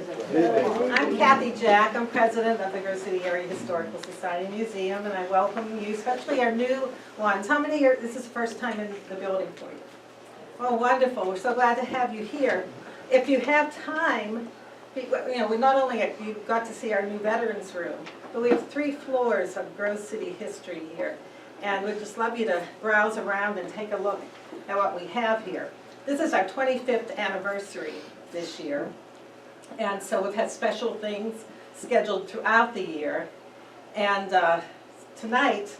I'm Kathy Jack. I'm president of the Grove City Area Historical Society Museum, and I welcome you, especially our new ones. How many are, this is the first time in the building for you? Oh, wonderful. We're so glad to have you here. If you have time, you know, we not only you got to see our new veterans room, but we have 3 floors of Grove City history here. And we'd just love you to browse around and take a look at what we have here. This is our 25th anniversary this year. And so we've had special things scheduled throughout the year. And tonight,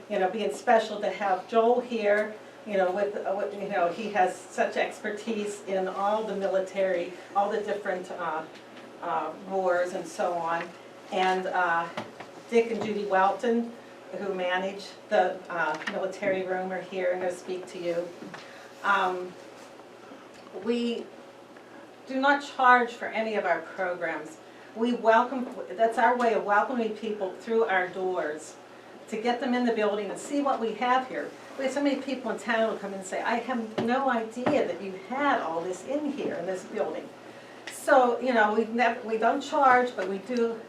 you know, being special to have Joel here, you know, you know, he has such expertise in all the military, all the different wars and so on. And Dick and Judy Welton, who manage the military room, are here and going to speak to you. We do not charge for any of our programs. We welcome, that's our way of welcoming people through our doors to get them in the building and see what we have here. We have so many people in town who come in and say, I have no idea that you had all this in here in this building. So, you know, we don't charge, but we do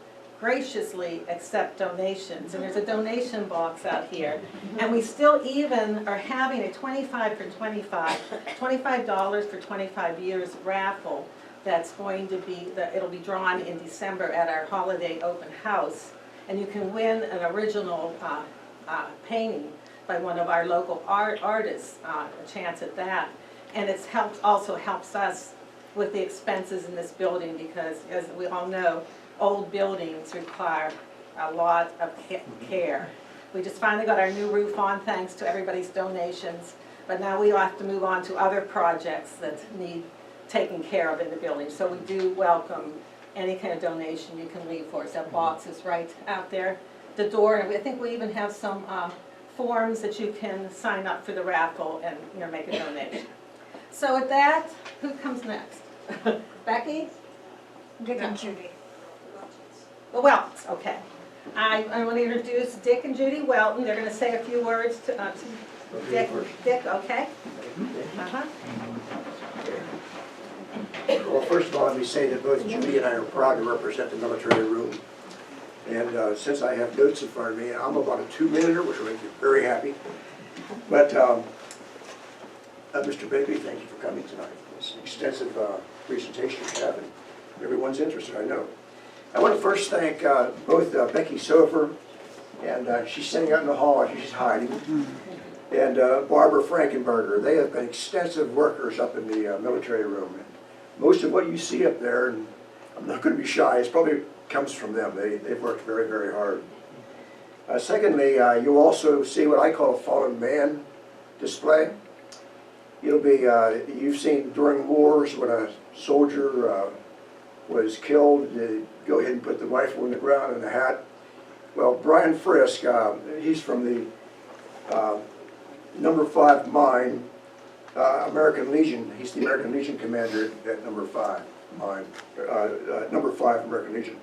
graciously accept donations. And there's a donation box out here. And we still even are having a $25 for 25 years raffle that's going to be, it'll be drawn in December at our holiday open house. And you can win an original painting by one of our local artists, a chance at that. And it also helps us with the expenses in this building because, as we all know, old buildings require a lot of care. We just finally got our new roof on thanks to everybody's donations, but now we have to move on to other projects that need taken care of in the building. So we do welcome any kind of donation you can leave for us. That box is right out there, the door, and I think we even have some forms that you can sign up for the raffle and, you know, make a donation. So with that, who comes next? Becky? Dick and Judy. The Weltons, okay. I want to introduce Dick and Judy Welton. They're going to say a few words to Dick. Dick, okay? Well, first of all, let me say that both Judy and I are proud to represent the military room. And since I have notes in front of me, I'm about a 2-minute, which will make you very happy. But Mr. Bigley, thank you for coming tonight. It's an extensive presentation you have, and everyone's interested, I know. I want to first thank both Becky Sofer, and she's sitting out in the hall, she's hiding, and Barbara Frankenberger. They have been extensive workers up in the military room. And most of what you see up there, and I'm not going to be shy, it probably comes from them. They've worked very, very hard. Secondly, you'll also see what I call a fallen man display. It'll be, you've seen during wars when a soldier was killed, they go ahead and put the rifle in the ground and the hat. Well, Brian Frisk, he's from the number 5 mine, American Legion. He's the American Legion commander at number 5 mine, number 5 American Legion.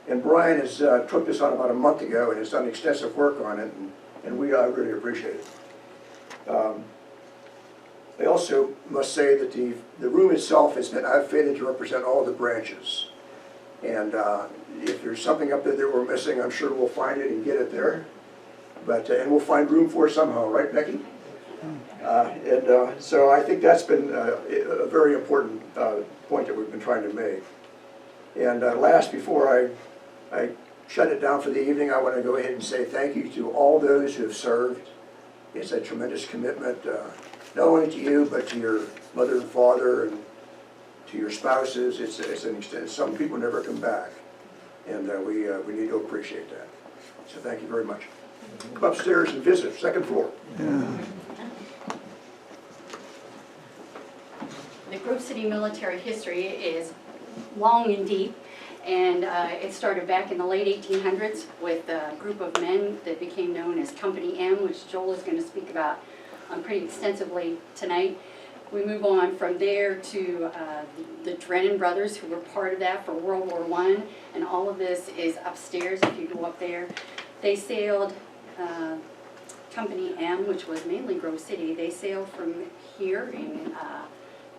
And Brian has took this on about a month ago and has done extensive work on it, and we really appreciate it. I also must say that the room itself has been outfitted to represent all the branches. And if there's something up there that we're missing, I'm sure we'll find it and get it there. But and we'll find room for it somehow, right, Becky? So I think that's been a very important point that we've been trying to make. And last, before I shut it down for the evening, I want to go ahead and say thank you to all those who have served. It's a tremendous commitment. Not only to you, but to your mother and father, and to your spouses. It's an extent. Some people never come back, and we need to appreciate that. So thank you very much. Come upstairs and visit, 2nd floor. Yeah. The Grove City military history is long and deep, and it started back in the late 1800s with a group of men that became known as Company M, which Joel is going to speak about pretty extensively tonight. We move on from there to the Drennan brothers, who were part of that for World War I, and all of this is upstairs if you go up there. They sailed Company M, which was mainly Grove City. They sailed from here in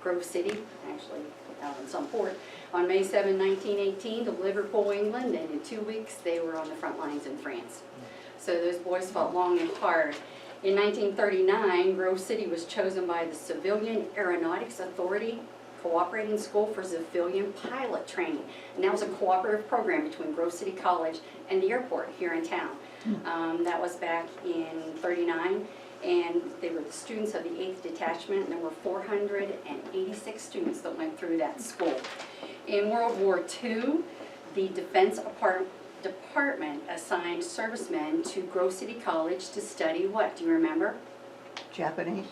Grove City, actually out in some port, on May 7, 1918 to Liverpool, England, and in 2 weeks they were on the front lines in France. So those boys fought long and hard. In 1939, Grove City was chosen by the Civilian Aeronautics Authority Cooperating School for Civilian Pilot Training. And that was a cooperative program between Grove City College and the airport here in town. That was back in '39, and they were the students of the 8th Detachment, and there were 486 students that went through that school. In World War II, the Defense Department assigned servicemen to Grove City College to study what? Do you remember? Japanese?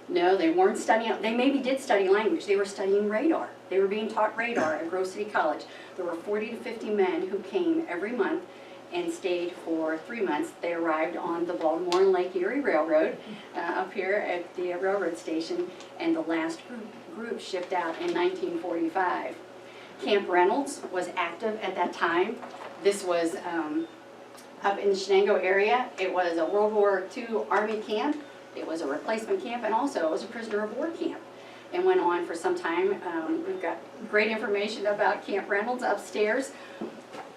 No, they weren't studying, they maybe did study language, they were studying radar. They were being taught radar at Grove City College. There were 40 to 50 men who came every month and stayed for 3 months. They arrived on the Baltimore and Lake Erie Railroad up here at the railroad station, and the last group shipped out in 1945. Camp Reynolds was active at that time. This was up in the Shenango area. It was a World War II Army camp. It was a replacement camp, and also it was a prisoner of war camp, and went on for some time. We've got great information about Camp Reynolds upstairs.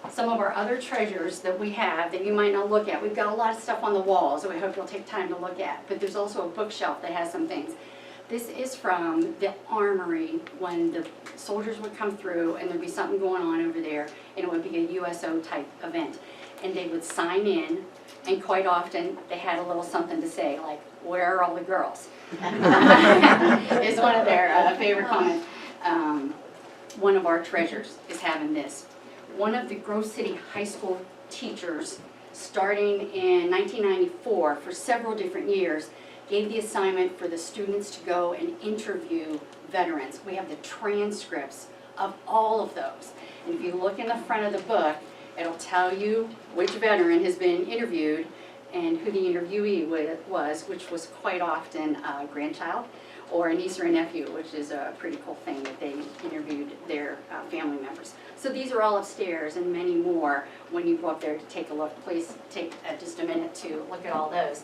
Some of our other treasures that we have that you might not look at. We've got a lot of stuff on the walls that we hope you'll take time to look at, but there's also a bookshelf that has some things. This is from the armory when the soldiers would come through and there'd be something going on over there, and it would be a USO type event. And they would sign in, and quite often they had a little something to say, like, "Where are all the girls?" is one of their favorite comments. One of our treasures is having this. One of the Grove City High School teachers, starting in 1994 for several different years, gave the assignment for the students to go and interview veterans. We have the transcripts of all of those. And if you look in the front of the book, it'll tell you which veteran has been interviewed and who the interviewee was, which was quite often a grandchild or a niece or a nephew, which is a pretty cool thing that they interviewed their family members. So these are all upstairs and many more. When you go up there to take a look, please take just a minute to look at all those.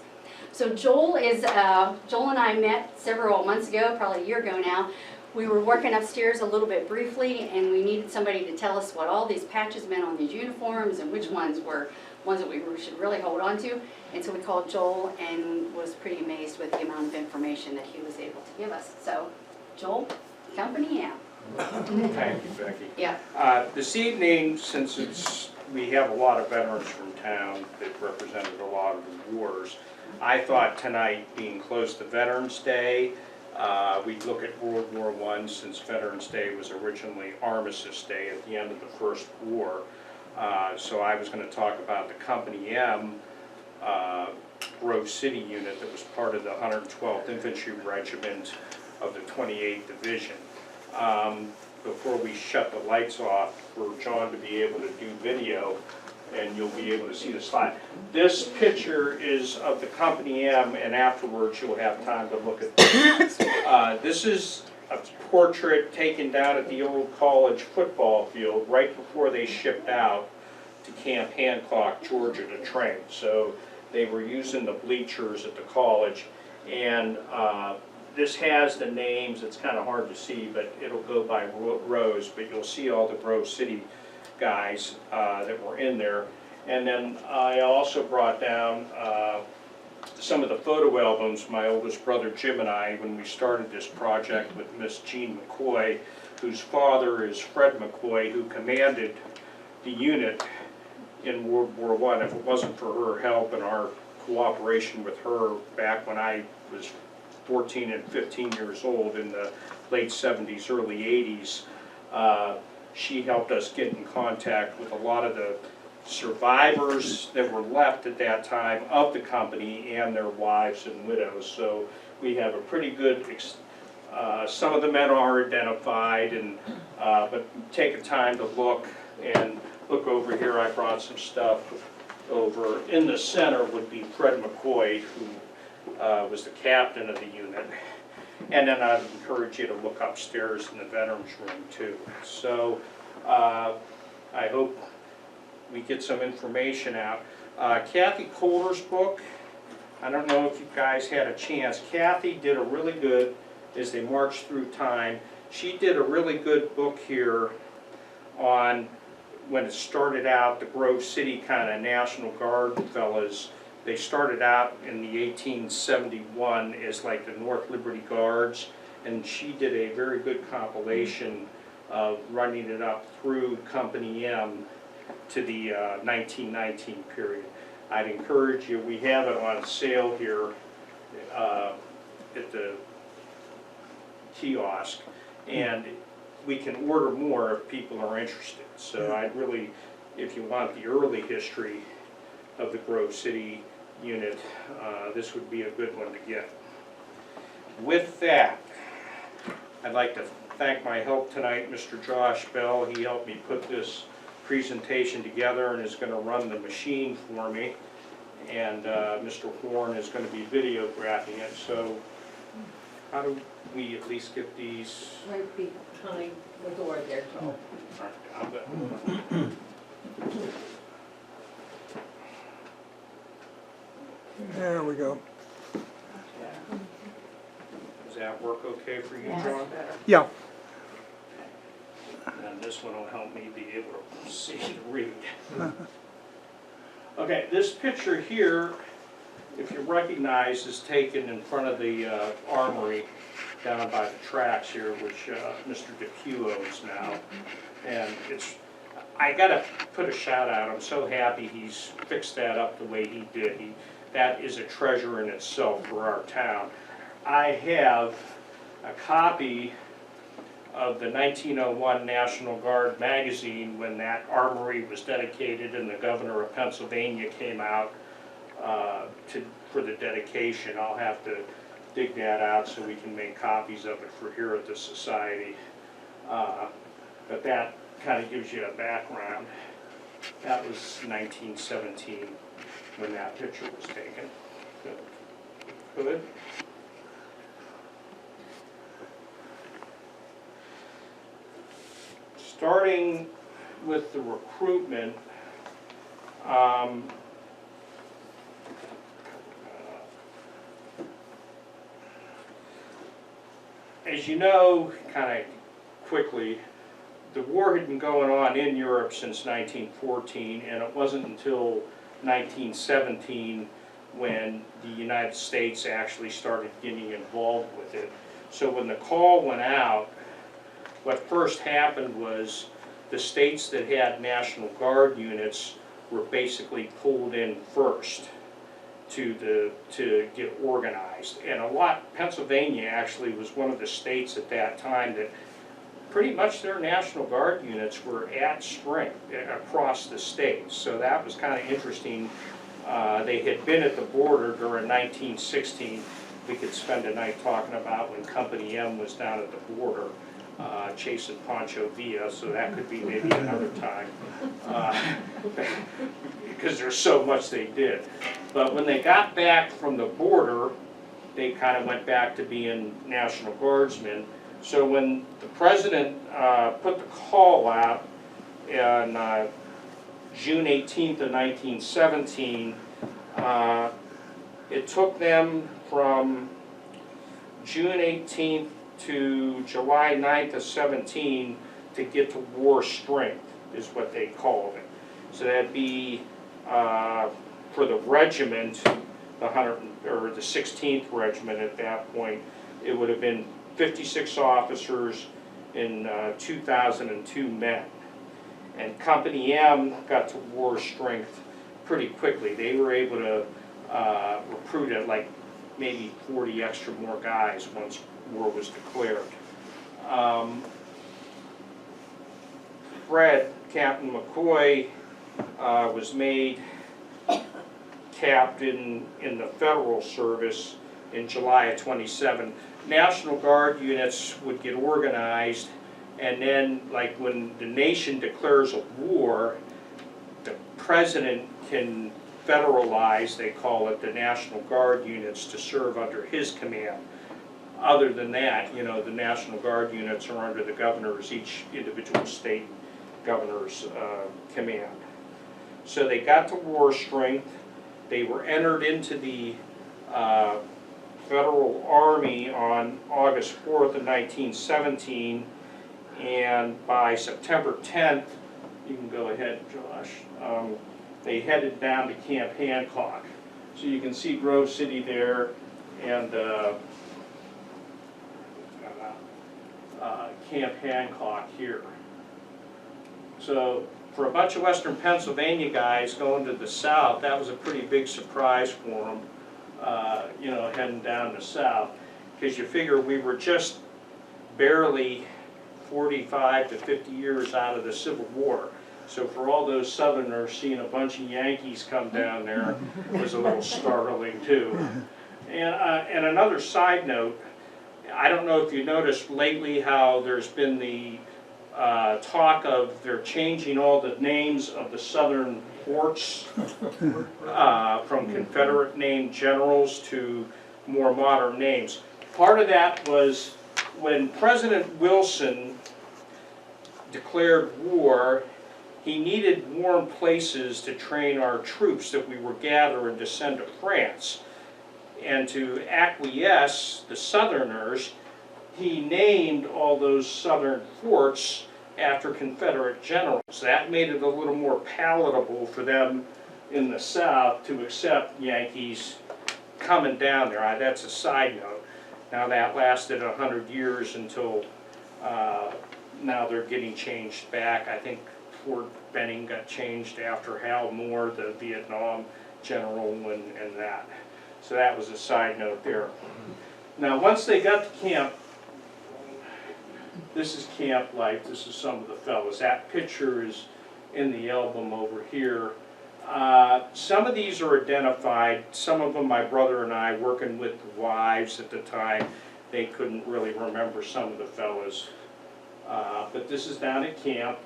So Joel and I met several months ago, probably a year ago now. We were working upstairs a little bit briefly, and we needed somebody to tell us what all these patches meant on these uniforms and which ones were ones that we should really hold on to. And so we called Joel and was pretty amazed with the amount of information that he was able to give us. So, Joel, company out. Thank you, Becky. Yeah. This evening, since we have a lot of veterans from town that represented a lot of the wars, I thought tonight, being close to Veterans Day, we'd look at World War I, since Veterans Day was originally Armistice Day at the end of the First War. So I was going to talk about the Company M Grove City unit that was part of the 112th Infantry Regiment of the 28th Division. Before we shut the lights off, for John to be able to do video, and you'll be able to see the slide. This picture is of the Company M, and afterwards you'll have time to look at this. This is a portrait taken down at the old college football field right before they shipped out to Camp Hancock, Georgia to train. So they were using the bleachers at the college, and this has the names. It's kind of hard to see, but it'll go by rows, but you'll see all the Grove City guys that were in there. And then I also brought down some of the photo albums my oldest brother Jim and I, when we started this project with Miss Jean McCoy, whose father is Fred McCoy, who commanded the unit in World War I. If it wasn't for her help and our cooperation with her back when I was 14 and 15 years old in the late 70s, early 80s, she helped us get in contact with a lot of the survivors that were left at that time of the company and their wives and widows. So we have a pretty good, some of the men are identified, and but take a time to look and look over here. I brought some stuff over. In the center would be Fred McCoy, who was the captain of the unit. And then I'd encourage you to look upstairs in the veterans room too. So I hope we get some information out. Kathy Kohler's book, I don't know if you guys had a chance. Kathy did a really good as they march through time. She did a really good book here on when it started out, the Grove City kind of National Guard fellas. They started out in the 1871 as like the North Liberty Guards, and she did a very good compilation of running it up through Company M to the 1919 period. I'd encourage you, we have it on sale here at the kiosk, and we can order more if people are interested. So I'd really, if you want the early history of the Grove City unit, this would be a good one to get. With that, I'd like to thank my help tonight, Mr. Josh Bell. He helped me put this presentation together and is going to run the machine for me. And Mr. Horn is going to be videographing it. So how do we at least get these? Right behind the door there, Joel. I'll bet. There we go. Does that work okay for you, Yes. John? Yeah. And this one will help me be able to see to read. Okay, this picture here, if you recognize, is taken in front of the armory down by the tracks here, which Mr. DePue owns now. And it's, I gotta put a shout out, I'm so happy he's fixed that up the way he did. That is a treasure in itself for our town. I have a copy of the 1901 National Guard magazine when that armory was dedicated and the governor of Pennsylvania came out for the dedication. I'll have to dig that out so we can make copies of it for here at the society. But that kind of gives you a background. That was 1917 when that picture was taken. Good. Starting with the recruitment, as you know, kind of quickly, the war had been going on in Europe since 1914, and it wasn't until 1917 when the United States actually started getting involved with it. So when the call went out, what first happened was the states that had National Guard units were basically pulled in first to get organized. And Pennsylvania actually was one of the states at that time that pretty much their National Guard units were at strength across the state. So that was kind of interesting. They had been at the border during 1916. We could spend a night talking about when Company M was down at the border chasing Pancho Villa, so that could be maybe another time. Because there's so much they did. But when they got back from the border, they kind of went back to being National Guardsmen. So when the president put the call out on June 18th of 1917, it took them from June 18th to July 9th of 17 to get to war strength, is what they called it. So that'd be for the regiment, the 16th regiment at that point, it would have been 56 officers and 2,002 men. And Company M got to war strength pretty quickly. They were able to recruit at like maybe 40 extra more guys once war was declared. Captain McCoy was made captain in the federal service in July of 27. National Guard units would get organized, and then like when the nation declares a war, the president can federalize, they call it, the National Guard units to serve under his command. Other than that, you know, the National Guard units are under the governor's, each individual state governor's command. So they got to war strength. They were entered into the Federal Army on August 4th of 1917, and by September 10th, you can go ahead, Josh, they headed down to Camp Hancock. So you can see Grove City there, and Camp Hancock here. So for a bunch of Western Pennsylvania guys going to the south, that was a pretty big surprise for them, you know, heading down the south. Because you figure we were just barely 45 to 50 years out of the Civil War. So for all those Southerners, seeing a bunch of Yankees come down there was a little startling too. And another side note, I don't know if you noticed lately how there's been the talk of they're changing all the names of the Southern forts from Confederate named generals to more modern names. Part of that was when President Wilson declared war, he needed warm places to train our troops that we were gathering to send to France. And to acquiesce the Southerners, he named all those Southern forts after Confederate generals. That made it a little more palatable for them in the South to accept Yankees coming down there. That's a side note. Now that lasted 100 years until now they're getting changed back. I think Fort Benning got changed after Hal Moore, the Vietnam general, and that. So that was a side note there. Now once they got to camp, this is camp life, this is some of the fellas. That picture is in the album over here. Some of these are identified, some of them my brother and I, working with the wives at the time, they couldn't really remember some of the fellas. But this is down at camp.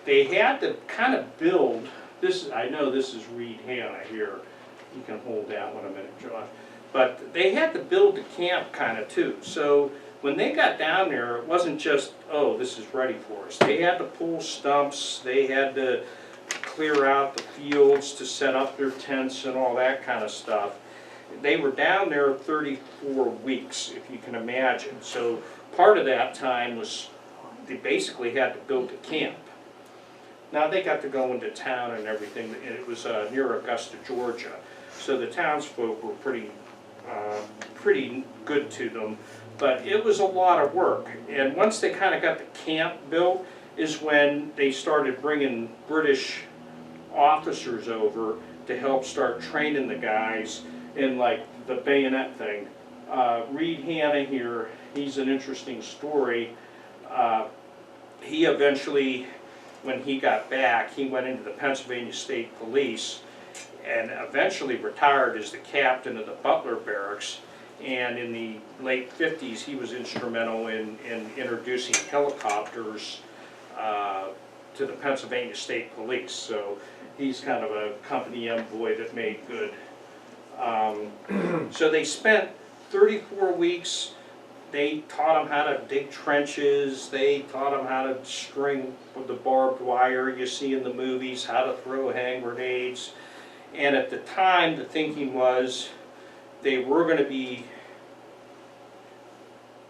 They had to kind of build, this. I know this is Reed Hanna here. You can hold that one a minute, Josh. But they had to build the camp kind of too. So when they got down there, it wasn't just, oh, this is ready for us. They had to pull stumps, they had to clear out the fields to set up their tents and all that kind of stuff. They were down there 34 weeks, if you can imagine. So part of that time was they basically had to build a camp. Now they got to go into town and everything. It was near Augusta, Georgia. So the townsfolk were pretty good to them. But it was a lot of work. And once they kind of got the camp built is when they started bringing British officers over to help start training the guys in like the bayonet thing. Reed Hanna here, he's an interesting story. He eventually, when he got back, he went into the Pennsylvania State Police and eventually retired as the captain of the Butler Barracks. And in the late 50s, he was instrumental in introducing helicopters to the Pennsylvania State Police. So he's kind of a company envoy that made good. So they spent 34 weeks. They taught them how to dig trenches. They taught them how to string with the barbed wire you see in the movies, how to throw hand grenades. And at the time, the thinking was they were going to be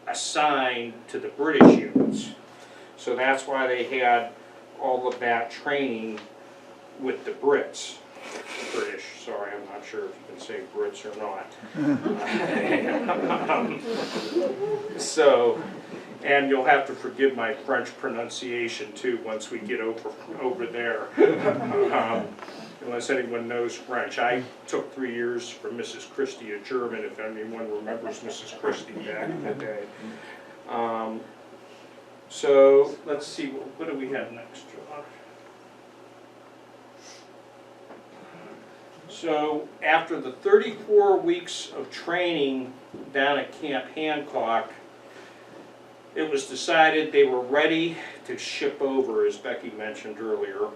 assigned to the British units. So that's why they had all of that training with the Brits. British, sorry, I'm not sure if you can say Brits or not. So, and you'll have to forgive my French pronunciation too once we get over there. Unless anyone knows French. I took 3 years for Mrs. Christie, a German, if anyone remembers Mrs. Christie back in the day. So let's see, what do we have next, Josh? So after the 34 weeks of training down at Camp Hancock, it was decided they were ready to ship over, as Becky mentioned earlier.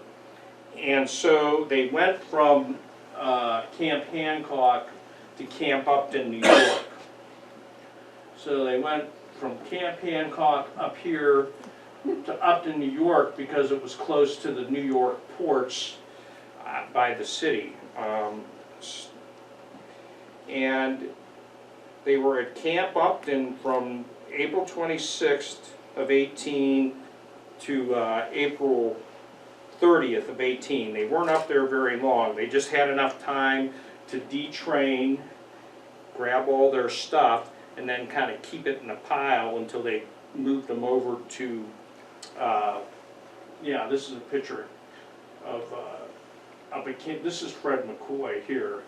And so they went from Camp Hancock to Camp Upton, New York. So they went from Camp Hancock up here to Upton, New York, because it was close to the New York ports by the city. And They were at Camp Upton from April 26th of 18 to April 30th of 18. They weren't up there very long. They just had enough time to detrain, grab all their stuff, and then kind of keep it in a pile until they moved them over to, yeah, this is a picture of up at Camp, this is Fred McCoy here.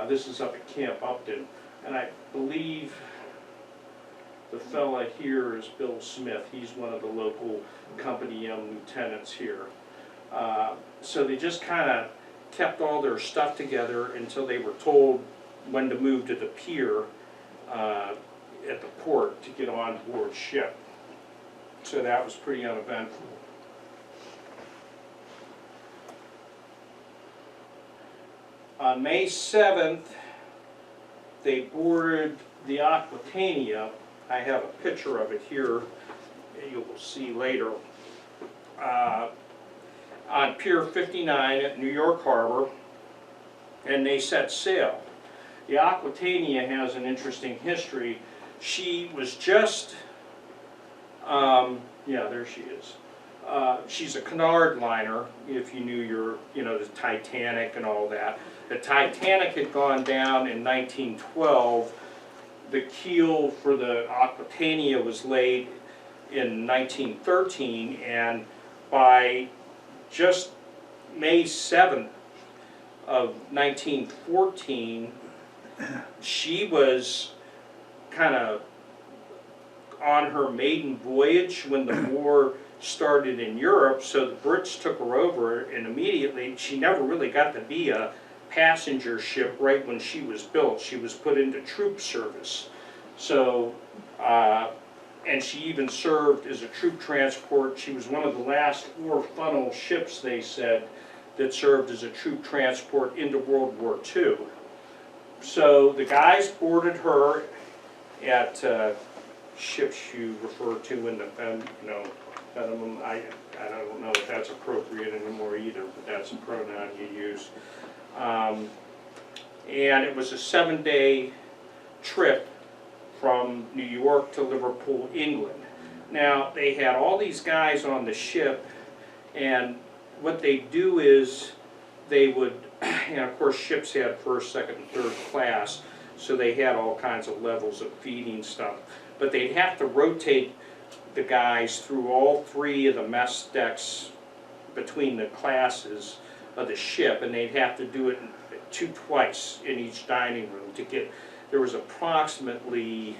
This is up at Camp Upton, and I believe the fella here is Bill Smith. He's one of the local Company M lieutenants here. So they just kind of kept all their stuff together until they were told when to move to the pier at the port to get on board ship. So that was pretty uneventful. On May 7th, they boarded the Aquitania. I have a picture of it here, you will see later. On Pier 59 at New York Harbor, and they set sail. The Aquitania has an interesting history. She was just, yeah, there she is. She's a canard liner, if you knew the Titanic and all that. The Titanic had gone down in 1912. The keel for the Aquitania was laid in 1913, and by just May 7th of 1914, she was kind of on her maiden voyage when the war started in Europe, so the Brits took her over, and immediately she never really got to be a passenger ship right when she was built. She was put into troop service. So, and she even served as a troop transport. She was one of the last 4 funnel ships, they said, that served as a troop transport into World War II. So the guys boarded her at ships you refer to in the, I don't know if that's appropriate anymore either, but that's a pronoun you use. And it was a 7-day trip from New York to Liverpool, England. Now, they had all these guys on the ship, and what they do is they would, and of course ships had first, second, and third class, so they had all kinds of levels of feeding stuff. But they'd have to rotate the guys through all 3 of the mess decks between the classes of the ship, and they'd have to do it twice in each dining room to get, there was approximately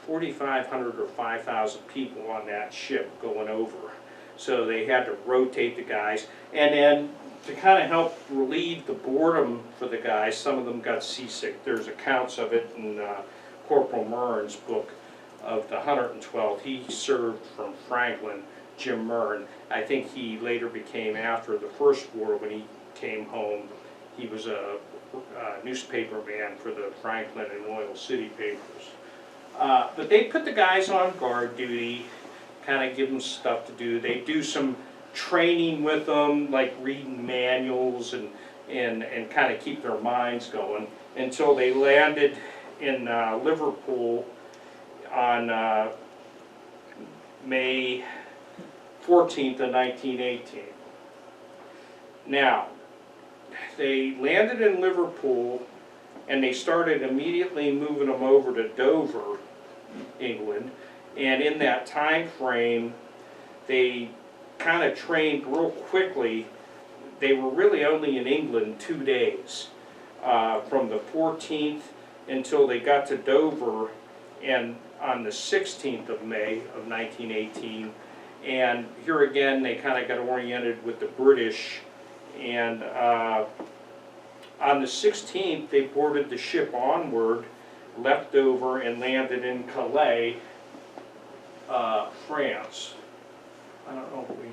4,500 or 5,000 people on that ship going over. So they had to rotate the guys, and then to kind of help relieve the boredom for the guys, some of them got seasick. There's accounts of it in Corporal Murren's book of the 112. He served from Franklin, Jim Murren. I think he later became, after the First War, when he came home, he was a newspaper man for the Franklin and Oil City papers. But they put the guys on guard duty, kind of give them stuff to do. They do some training with them, like reading manuals and kind of keep their minds going until they landed in Liverpool on May 14th of 1918. Now, they landed in Liverpool and they started immediately moving them over to Dover, England, and in that time frame they kind of trained real quickly. They were really only in England 2 days, from the 14th until they got to Dover, and on the 16th of May of 1918, and here again they kind of got oriented with the British, and on the 16th they boarded the ship Onward, left Dover, and landed in Calais, France. I don't know if we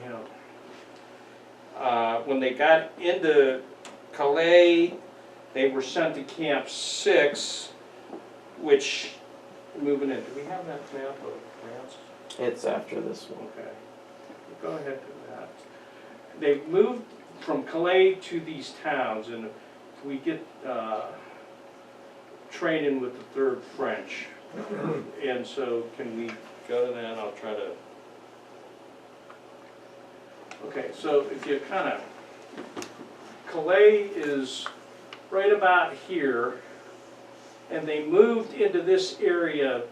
have. When they got into Calais, they were sent to Camp 6, which, moving in, do we have that map of France? It's after this one. Okay, go ahead to that. They moved from Calais to these towns, and if we get training with the 3rd French. And so can we go to that? I'll try to. Okay, so if you kind of, Calais is right about here, and they moved into this area.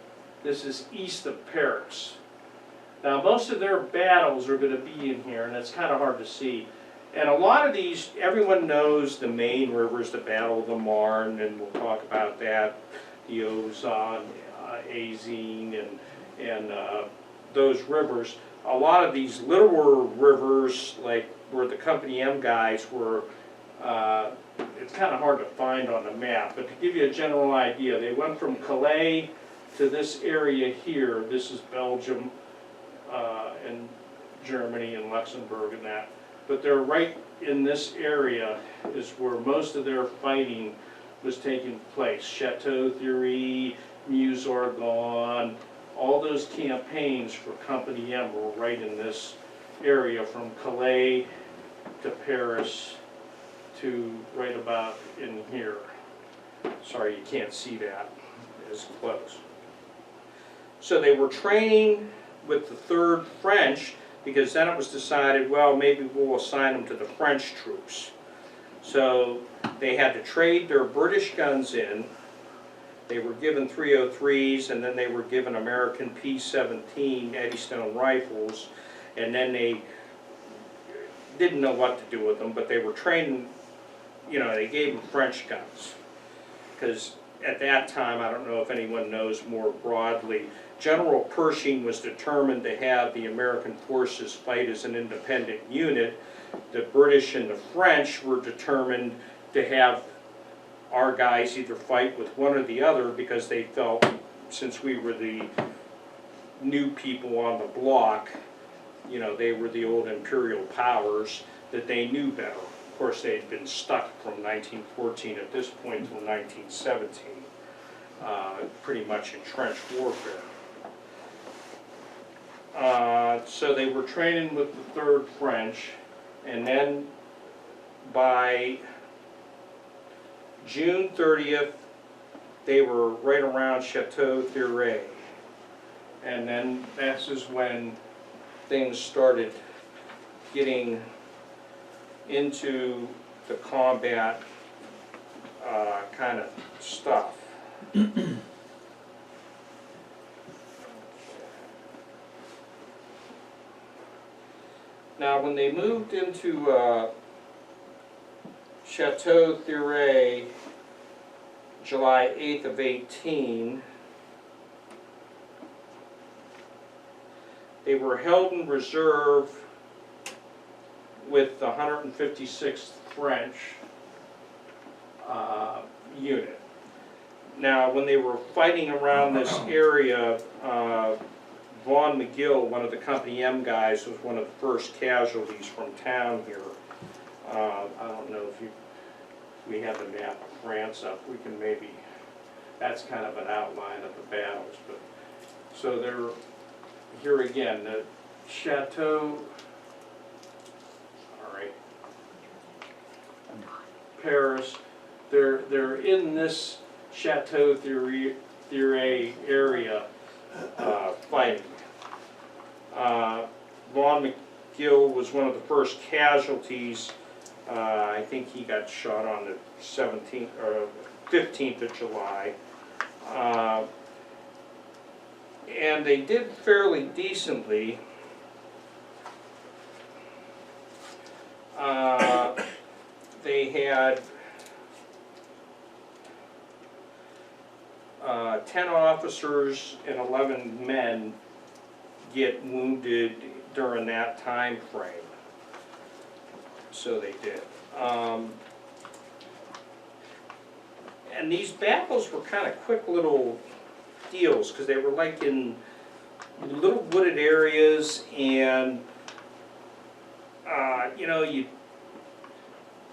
This is east of Paris. Now, most of their battles are going to be in here, and it's kind of hard to see. And a lot of these, everyone knows the main rivers, the Battle of the Marne, and we'll talk about that, the Ozon, Azine, and those rivers. A lot of these littler rivers, like where the Company M guys were, it's kind of hard to find on the map. But to give you a general idea, they went from Calais to this area here. This is Belgium and Germany and Luxembourg and that. But they're right in this area is where most of their fighting was taking place. Chateau Thierry, Meuse-Argonne, all those campaigns for Company M were right in this area from Calais to Paris to right about in here. Sorry, you can't see that as close. So they were training with the 3rd French, because then it was decided, well, maybe we'll assign them to the French troops. So they had to trade their British guns in. They were given 303s, and then they were given American P-17 Eddystone rifles, and then they didn't know what to do with them, but they were trained, you know, they gave them French guns. Because at that time, I don't know if anyone knows more broadly, General Pershing was determined to have the American forces fight as an independent unit. The British and the French were determined to have our guys either fight with one or the other, because they felt, since we were the new people on the block, you know, they were the old imperial powers, that they knew better. Of course, they had been stuck from 1914 at this point till 1917, pretty much in trench warfare. So they were training with the 3rd French, and then by June 30th, they were right around Chateau Thierry. And then this is when things started getting into the combat kind of stuff. Now, when they moved into Chateau Thierry, July 8th of 18, they were held in reserve with the 156th French unit. Now, when they were fighting around this area, Vaughn McGill, one of the Company M guys, was one of the first casualties from town here. I don't know if we have the map of France up. We can maybe, that's kind of an outline of the battles. But so they're here again, the Chateau, all right, Paris. They're in this Chateau Thierry area fighting. Vaughn McGill was one of the first casualties. I think he got shot on the 17th or 15th of July. And they did fairly decently. They had 10 officers and 11 men get wounded during that time frame. So they did. And these battles were kind of quick little deals, because they were like in little wooded areas, and you know, you'd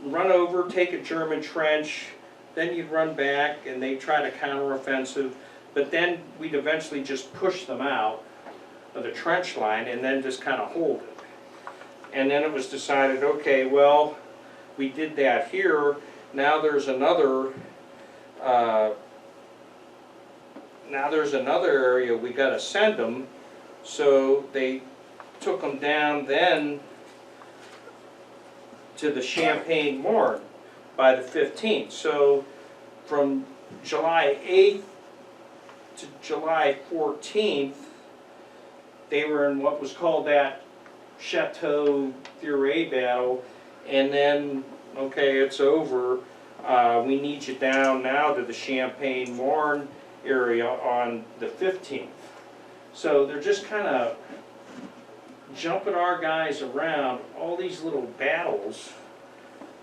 run over, take a German trench, then you'd run back and they'd try to counteroffensive, but then we'd eventually just push them out of the trench line and then just kind of hold it. And then it was decided, okay, well, we did that here, now there's another now there's another area we gotta send them, so they took them down then to the Champagne Morn by the 15th. So from July 8th to July 14th, they were in what was called that Chateau Thierry battle, and then, okay, it's over. We need you down now to the Champagne Morn area on the 15th. So they're just kind of jumping our guys around all these little battles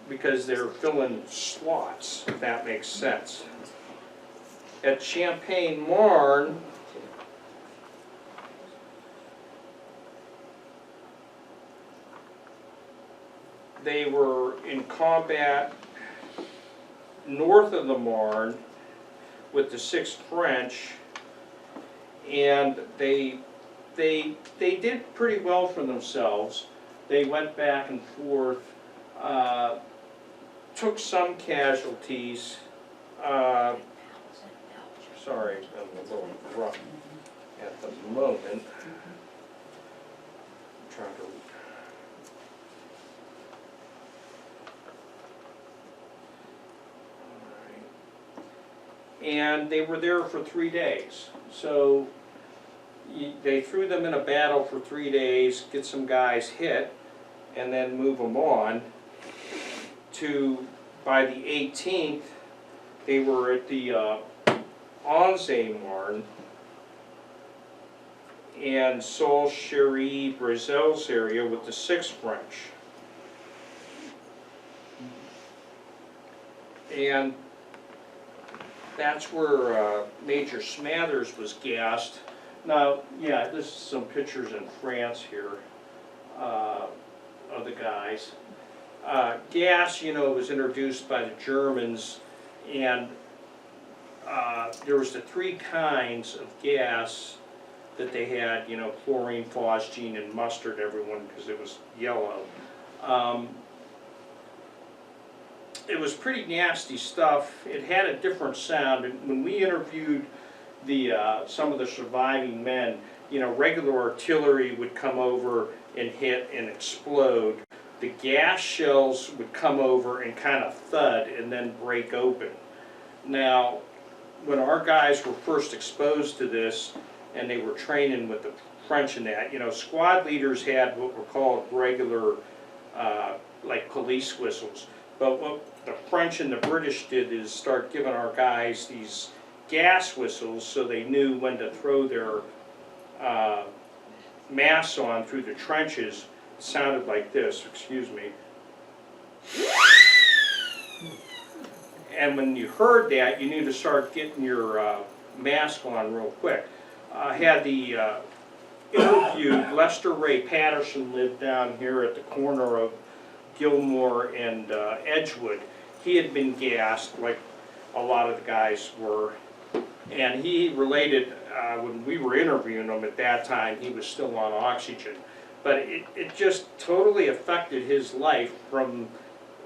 because they're filling slots, if that makes sense. At Champagne Morn, they were in combat north of the Marne with the 6th French, and they did pretty well for themselves. They went back and forth, took some casualties. Sorry, I'm a little rough at the moment. I'm trying to. And they were there for 3 days. So they threw them in a battle for 3 days, get some guys hit, and then move them on to, by the 18th, they were at the Onze-Marne and Sault Chéry, Brazil's area with the 6th French. And that's where Major Smathers was gassed. Now, yeah, this is some pictures in France here of the guys. Gas, you know, was introduced by the Germans, and there was the 3 kinds of gas that they had, you know, chlorine, phosgene, and mustard, everyone, because it was yellow. It was pretty nasty stuff. It had a different sound, and when we interviewed some of the surviving men, you know, regular artillery would come over and hit and explode. The gas shells would come over and kind of thud and then break open. Now, when our guys were first exposed to this, and they were training with the French and that, you know, squad leaders had what were called regular, like police whistles. But what the French and the British did is start giving our guys these gas whistles so they knew when to throw their mass on through the trenches. It sounded like this, excuse me. And when you heard that, you knew to start getting your mask on real quick. I had the interviewed Lester Ray Patterson lived down here at the corner of Gilmore and Edgewood. He had been gassed like a lot of the guys were, and he related when we were interviewing him at that time, he was still on oxygen, but it just totally affected his life from,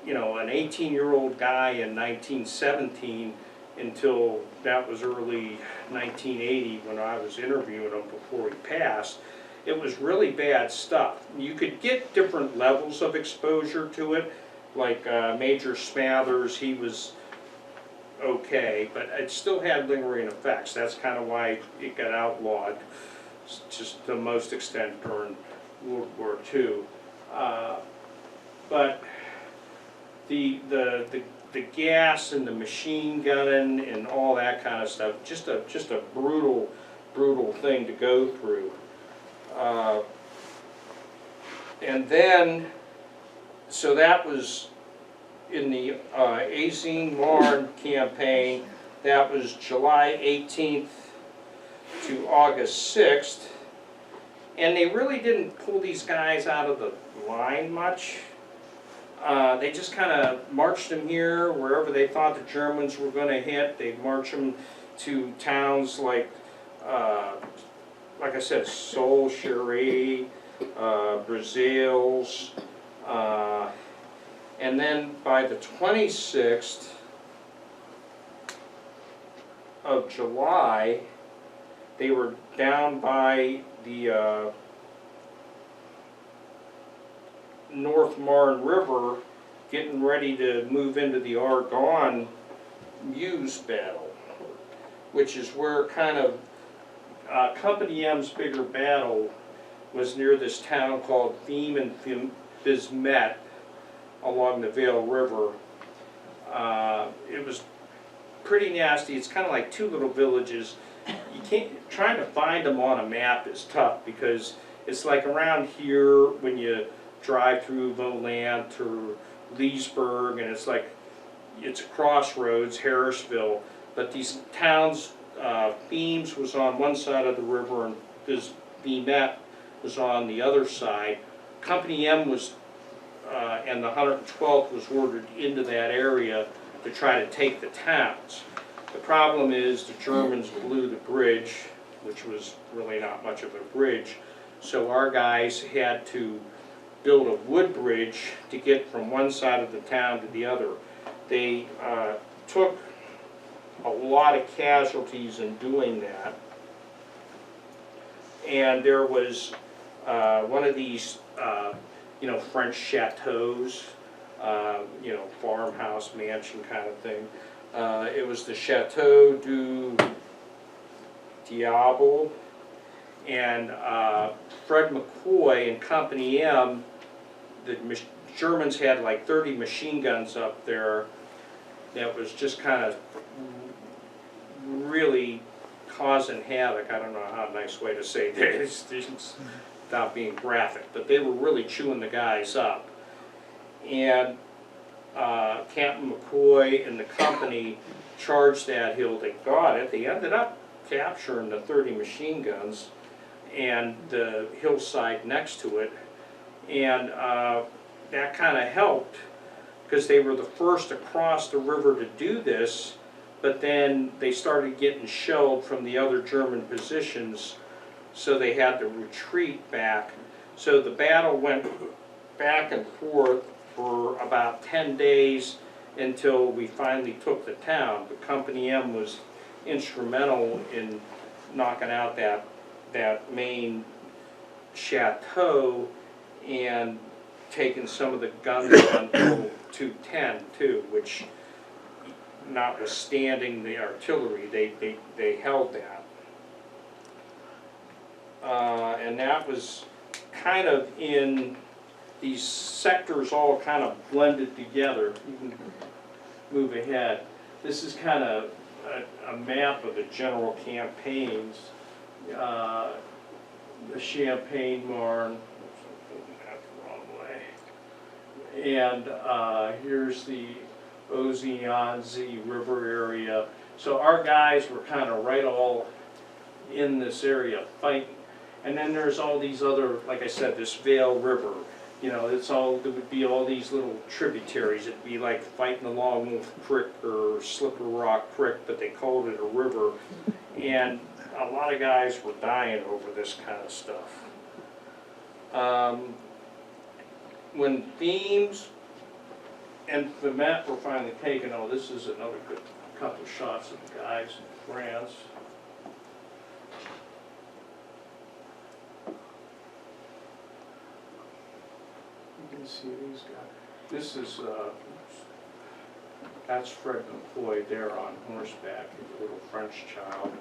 you know, an 18-year-old guy in 1917 until that was early 1980 when I was interviewing him before he passed. It was really bad stuff. You could get different levels of exposure to it, like Major Smathers, he was okay, but it still had lingering effects. That's kind of why it got outlawed, just to the most extent during World War II. But the gas and the machine gunning and all that kind of stuff, just a brutal thing to go through. And then, so that was in the Aisne-Marne campaign. That was July 18th to August 6th. And they really didn't pull these guys out of the line much. They just kind of marched them here, wherever they thought the Germans were going to hit. They'd march them to towns like I said, Sault Chéry, Brazil's, and then by the 26th of July, They were down by the North Marne River, getting ready to move into the Argonne Meuse battle, which is where kind of Company M's bigger battle was near this town called Thiem and Bismet along the Vale River. It was pretty nasty. It's kind of like two little villages. You can't, trying to find them on a map is tough because it's like around here when you drive through Volant or Leesburg, and it's like, it's a crossroads, Harrisville, but these towns, Thiemes was on one side of the river and Bismet was on the other side. Company M was, and the 112th was ordered into that area to try to take the towns. The problem is the Germans blew the bridge, which was really not much of a bridge, so our guys had to build a wood bridge to get from one side of the town to the other. They took a lot of casualties in doing that, and there was one of these French chateaus, farmhouse, mansion kind of thing. It was the Chateau du Diable, and Fred McCoy and Company M, the Germans had like 30 machine guns up there that was just kind of really causing havoc. I don't know how nice way to say this without being graphic, but they were really chewing the guys up. And Captain McCoy and the company charged that hill. They got it. They ended up capturing the 30 machine guns and the hillside next to it. And that kind of helped because they were the first across the river to do this, but then they started getting shelled from the other German positions, so they had to retreat back. So the battle went back and forth for about 10 days until we finally took the town. But Company M was instrumental in knocking out that main chateau and taking some of the guns on 210 too, which, notwithstanding the artillery, they held that. And that was kind of in these sectors all kind of blended together. You can move ahead. This is kind of a map of the general campaigns. The Champagne Marne, that's the wrong way. And here's the Ozianzi River area. So our guys were kind of right all in this area fighting. And then there's all these other, like I said, this Vale River. It's all, there would be all these little tributaries. It'd be like fighting along Wolf Creek or Slipper Rock Creek, but they called it a river. And a lot of guys were dying over this kind of stuff. When Thiemes and Bismet were finally taken, oh, this is another good couple shots of the guys in France. You can see these guys. This is, that's Fred McCoy there on horseback, a little French child.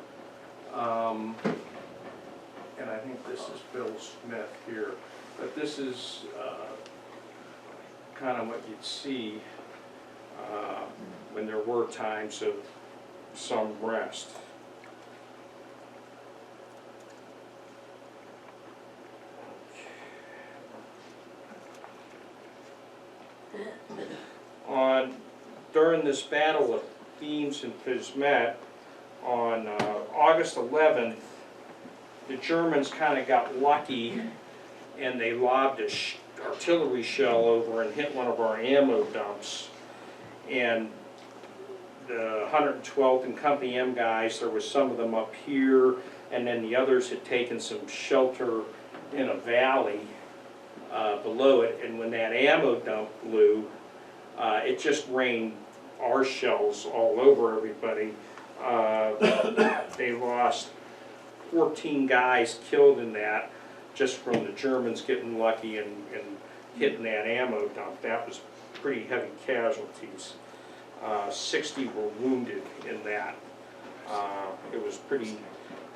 And I think this is Bill Smith here. But this is kind of what you'd see when there were times of some rest. During this battle of Thiemes and Bismet, on August 11th, the Germans kind of got lucky and they lobbed a artillery shell over and hit one of our ammo dumps. And the 112th and Company M guys, there was some of them up here, and then the others had taken some shelter in a valley below it. And when that ammo dump blew, it just rained our shells all over everybody. They lost 14 guys killed in that, just from the Germans getting lucky and hitting that ammo dump. That was pretty heavy casualties. 60 were wounded in that. It was pretty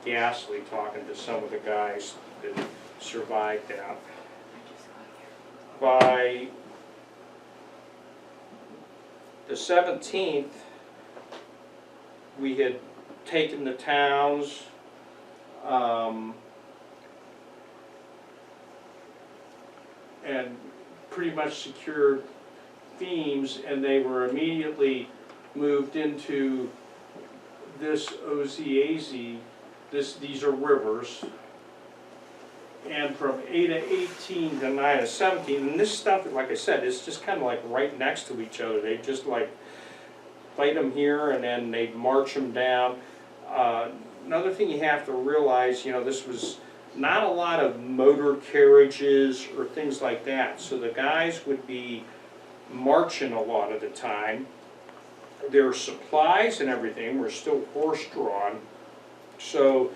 ghastly talking to some of the guys that survived that. By the 17th, we had taken the towns, and pretty much secured themes, and they were immediately moved into this OZAZ. These are rivers. And from A to 18 to 9 to 17, and this stuff, like I said, is just kind of like right next to each other. They just like fight them here and then they'd march them down. Another thing you have to realize, you know, this was not a lot of motor carriages or things like that. So the guys would be marching a lot of the time. Their supplies and everything were still horse-drawn. So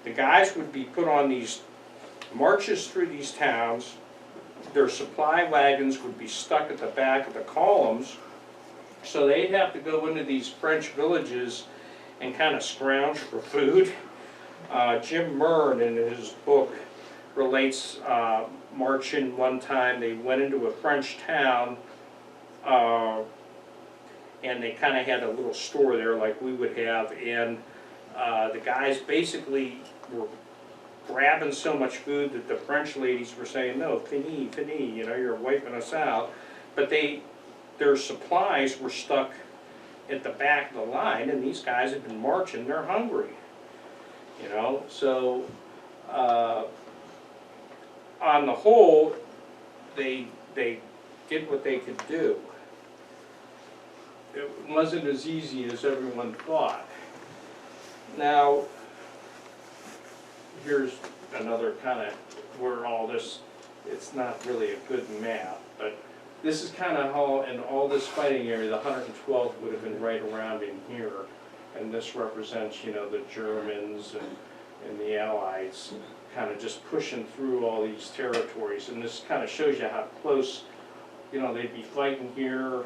the guys would be put on these marches through these towns. Their supply wagons would be stuck at the back of the columns, so they'd have to go into these French villages and kind of scrounge for food. Jim Murn in his book relates marching one time. They went into a French town and they kind of had a little store there like we would have, and the guys basically were grabbing so much food that the French ladies were saying, no, fini, fini, you know, you're wiping us out. But their supplies were stuck at the back of the line, and these guys had been marching, they're hungry. You know, so on the whole, they did what they could do. It wasn't as easy as everyone thought. Now, here's another kind of where all this, it's not really a good map, but this is kind of how, in all this fighting area, the 112th would have been right around in here. And this represents, you know, the Germans and the Allies kind of just pushing through all these territories. And this kind of shows you how close, you know, they'd be fighting here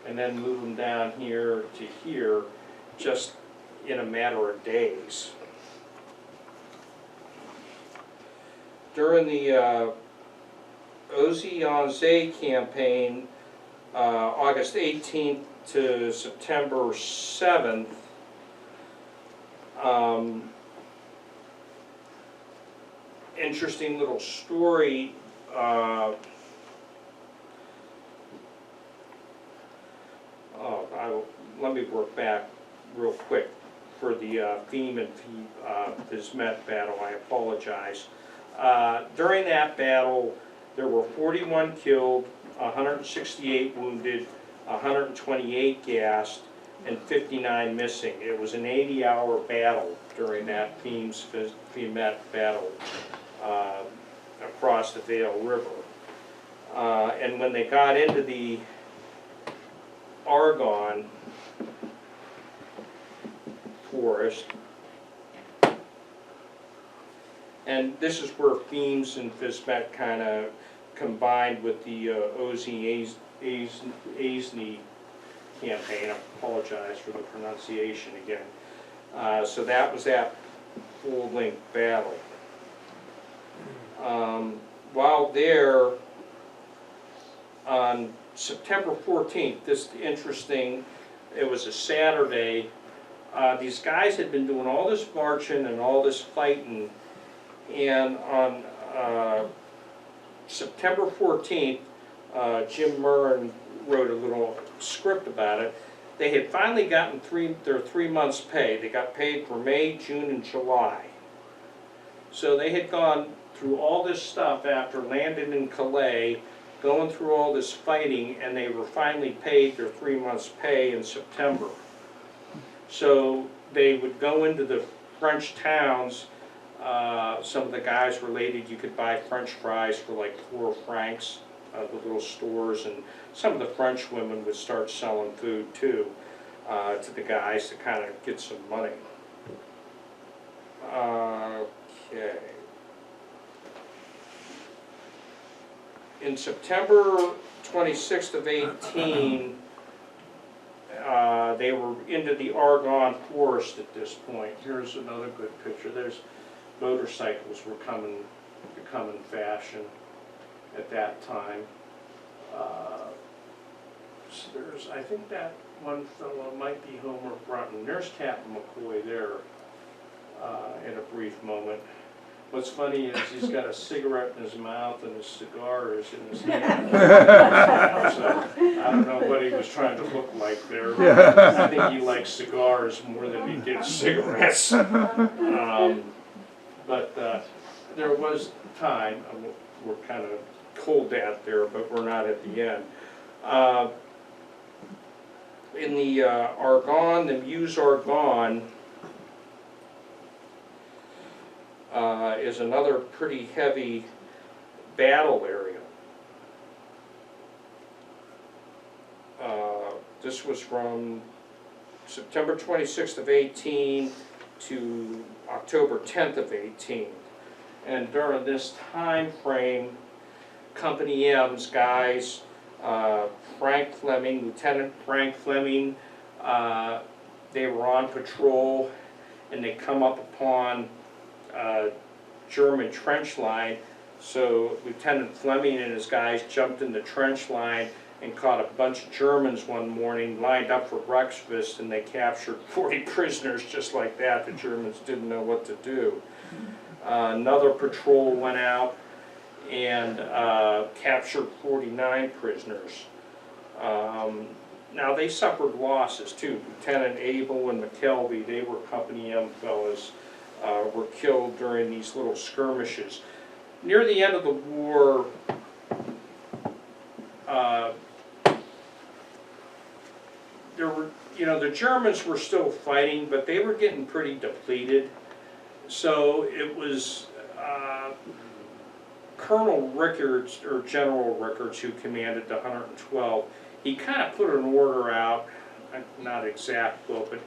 and then move them down here to here, just in a matter of days. During the OZAZ campaign, August 18th to September 7th, interesting little story. Let me work back real quick for the theme and Vismet battle. I apologize. During that battle, there were 41 killed, 168 wounded, 128 gassed, and 59 missing. It was an 80-hour battle during that Vismet battle across the Vale River. And when they got into the Argonne forest, and this is where Themes and Vismet kind of combined with the OZAZ campaign. I apologize for the pronunciation again. So that was that full-length battle. While there, on September 14th, this is interesting, it was a Saturday, these guys had been doing all this marching and all this fighting, and on September 14th, Jim Murn wrote a little script about it. They had finally gotten their 3 months' pay. They got paid for May, June, and July. So they had gone through all this stuff after landing in Calais, going through all this fighting, and they were finally paid their 3 months' pay in September. So they would go into the French towns. Some of the guys related you could buy French fries for like 4 francs at the little stores, and some of the French women would start selling food too to the guys to kind of get some money. Okay. In September 26th of 18, they were into the Argonne Forest at this point. Here's another good picture. There's motorcycles were becoming fashion at that time. So there's, I think that one fellow might be Homer Brunton. There's Captain McCoy there in a brief moment. What's funny is he's got a cigarette in his mouth and his cigar is in his hand. So I don't know what he was trying to look like there. I think he likes cigars more than he did cigarettes. But there was time, we're kind of cold out there, but we're not at the end. In the Argonne, the Meuse Argonne, is another pretty heavy battle area. This was from September 26th of 18 to October 10th of 18. And during this time frame, Company M's guys, Frank Fleming, Lieutenant Frank Fleming, they were on patrol and they come up upon German trench line. So Lieutenant Fleming and his guys jumped in the trench line and caught a bunch of Germans one morning, lined up for breakfast, and they captured 40 prisoners just like that. The Germans didn't know what to do. Another patrol went out and captured 49 prisoners. Now they suffered losses too. Lieutenant Abel and McKelvey, they were Company M fellas, were killed during these little skirmishes. Near the end of the war, there were, the Germans were still fighting, but they were getting pretty depleted. So it was Colonel Rickards, or General Rickards, who commanded the 112. He kind of put an order out, not exact quote, but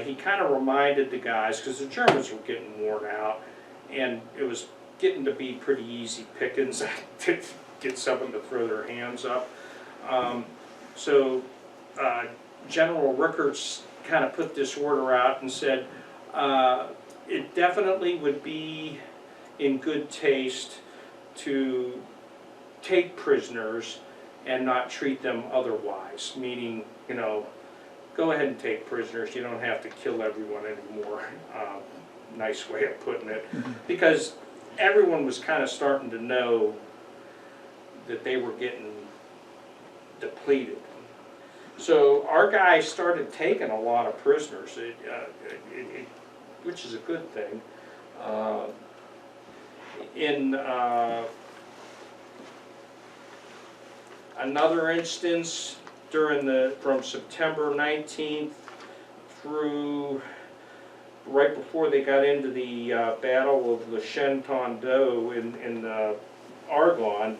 he kind of reminded the guys, because the Germans were getting worn out, and it was getting to be pretty easy pickings to get someone to throw their hands up. So General Rickards kind of put this order out and said, it definitely would be in good taste to take prisoners and not treat them otherwise, meaning, go ahead and take prisoners, you don't have to kill everyone anymore. Nice way of putting it. Because everyone was kind of starting to know that they were getting depleted. So our guys started taking a lot of prisoners, which is a good thing. In another instance, from September 19th through right before they got into the Battle of Le Chêne-Tondeux in Argonne,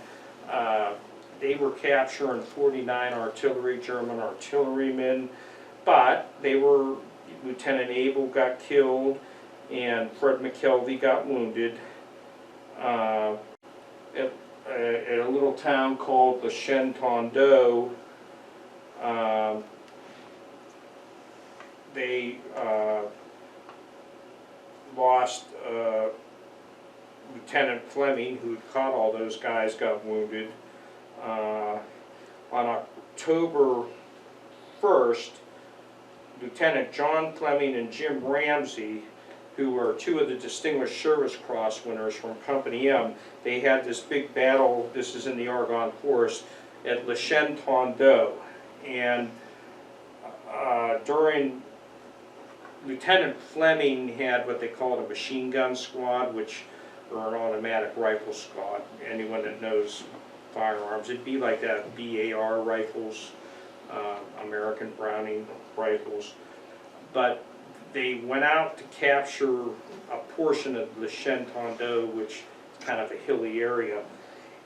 they were capturing 49 German artillerymen, but Lieutenant Abel got killed and Fred McKelvey got wounded at a little town called Le Chêne-Tondeux. They lost Lieutenant Fleming, who had caught all those guys, got wounded. On October 1st, Lieutenant John Fleming and Jim Ramsey, who were two of the Distinguished Service Cross winners from Company M, they had this big battle, this is in the Argonne Forest, at Le Chêne-Tondeux. And Lieutenant Fleming had what they called a machine gun squad, which or an automatic rifle squad. Anyone that knows firearms, it'd be like that BAR rifles, American Browning rifles. But they went out to capture a portion of Le Chêne-Tondeux, which is kind of a hilly area,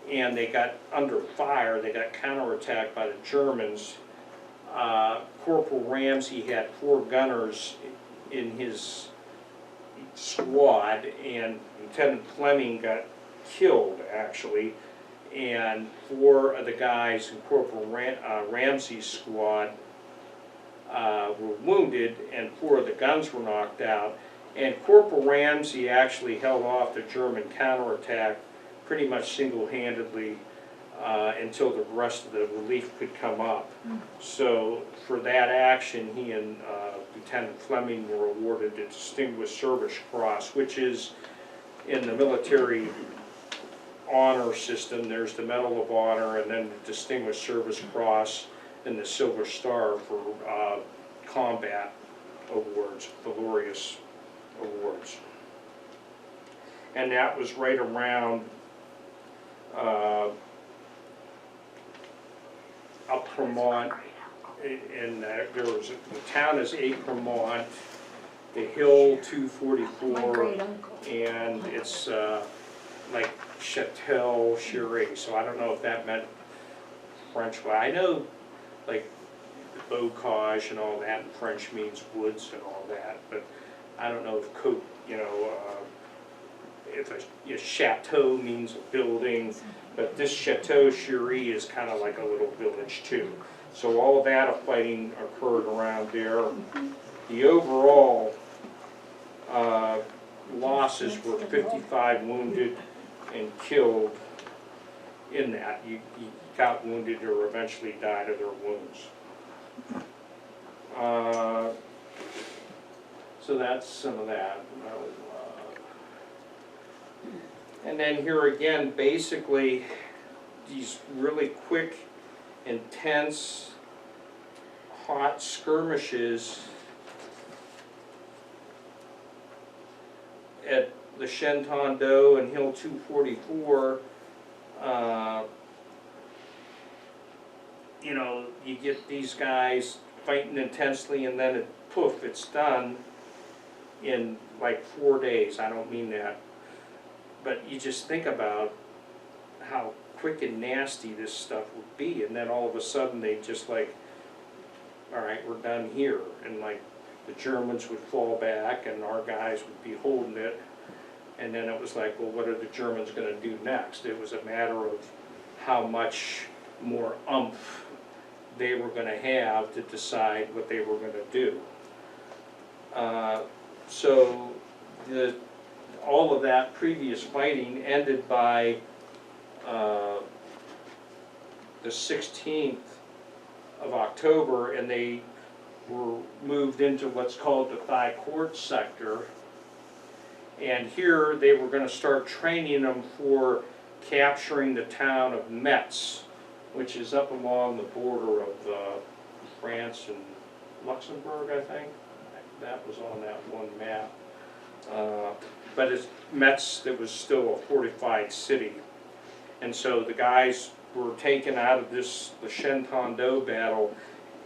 and they got under fire. They got counterattacked by the Germans. Corporal Ramsey had 4 gunners in his squad, and Lieutenant Fleming got killed, actually, and 4 of the guys in Corporal Ramsey's squad were wounded, and 4 of the guns were knocked out. And Corporal Ramsey actually held off the German counterattack pretty much single-handedly until the rest of the relief could come up. So for that action, he and Lieutenant Fleming were awarded the Distinguished Service Cross, which is in the military honor system. There's the Medal of Honor, and then the Distinguished Service Cross, and the Silver Star for combat awards, valorous awards. And that was right around up Vermont, and there was, the town is 8 Vermont, the hill My 244, great uncle. and it's like Chateau Chiré, so I don't know if that meant French. Well, I know like bocage and all that in French means woods and all that, but I don't know if coat, if a chateau means a building, but this Chateau Chiré is kind of like a little village too. So all that fighting occurred around there. The overall losses were 55 wounded and killed in that. You got wounded or eventually died of their wounds. So that's some of that. And then here again, basically, these really quick, intense, hot skirmishes at the Shenandoah and Hill 244. You get these guys fighting intensely, and then poof, it's done in like 4 days. I don't mean that, but you just think about how quick and nasty this stuff would be, and then all of a sudden they just like, all right, we're done here, and like the Germans would fall back and our guys would be holding it, and then it was like, well, what are the Germans going to do next? It was a matter of how much more oomph they were going to have to decide what they were going to do. So all of that previous fighting ended by the 16th of October, and they were moved into what's called the Thigh Court sector. And here they were going to start training them for capturing the town of Metz, which is up along the border of France and Luxembourg, I think. That was on that one map. But it's Metz, that was still a fortified city. And so the guys were taken out of the Shenandoah battle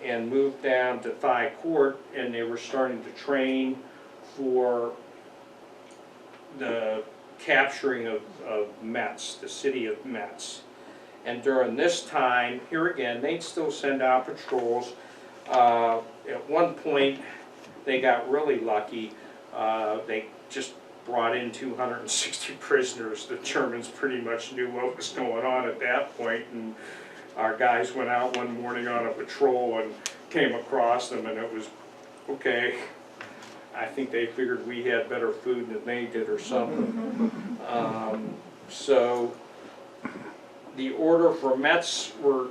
and moved down to Thigh Court, and they were starting to train for the capturing of Metz, the city of Metz. And during this time, here again, they'd still send out patrols. At one point, they got really lucky. They just brought in 260 prisoners. The Germans pretty much knew what was going on at that point, and our guys went out one morning on a patrol and came across them, and it was, okay, I think they figured we had better food than they did or something. So the order for Metz were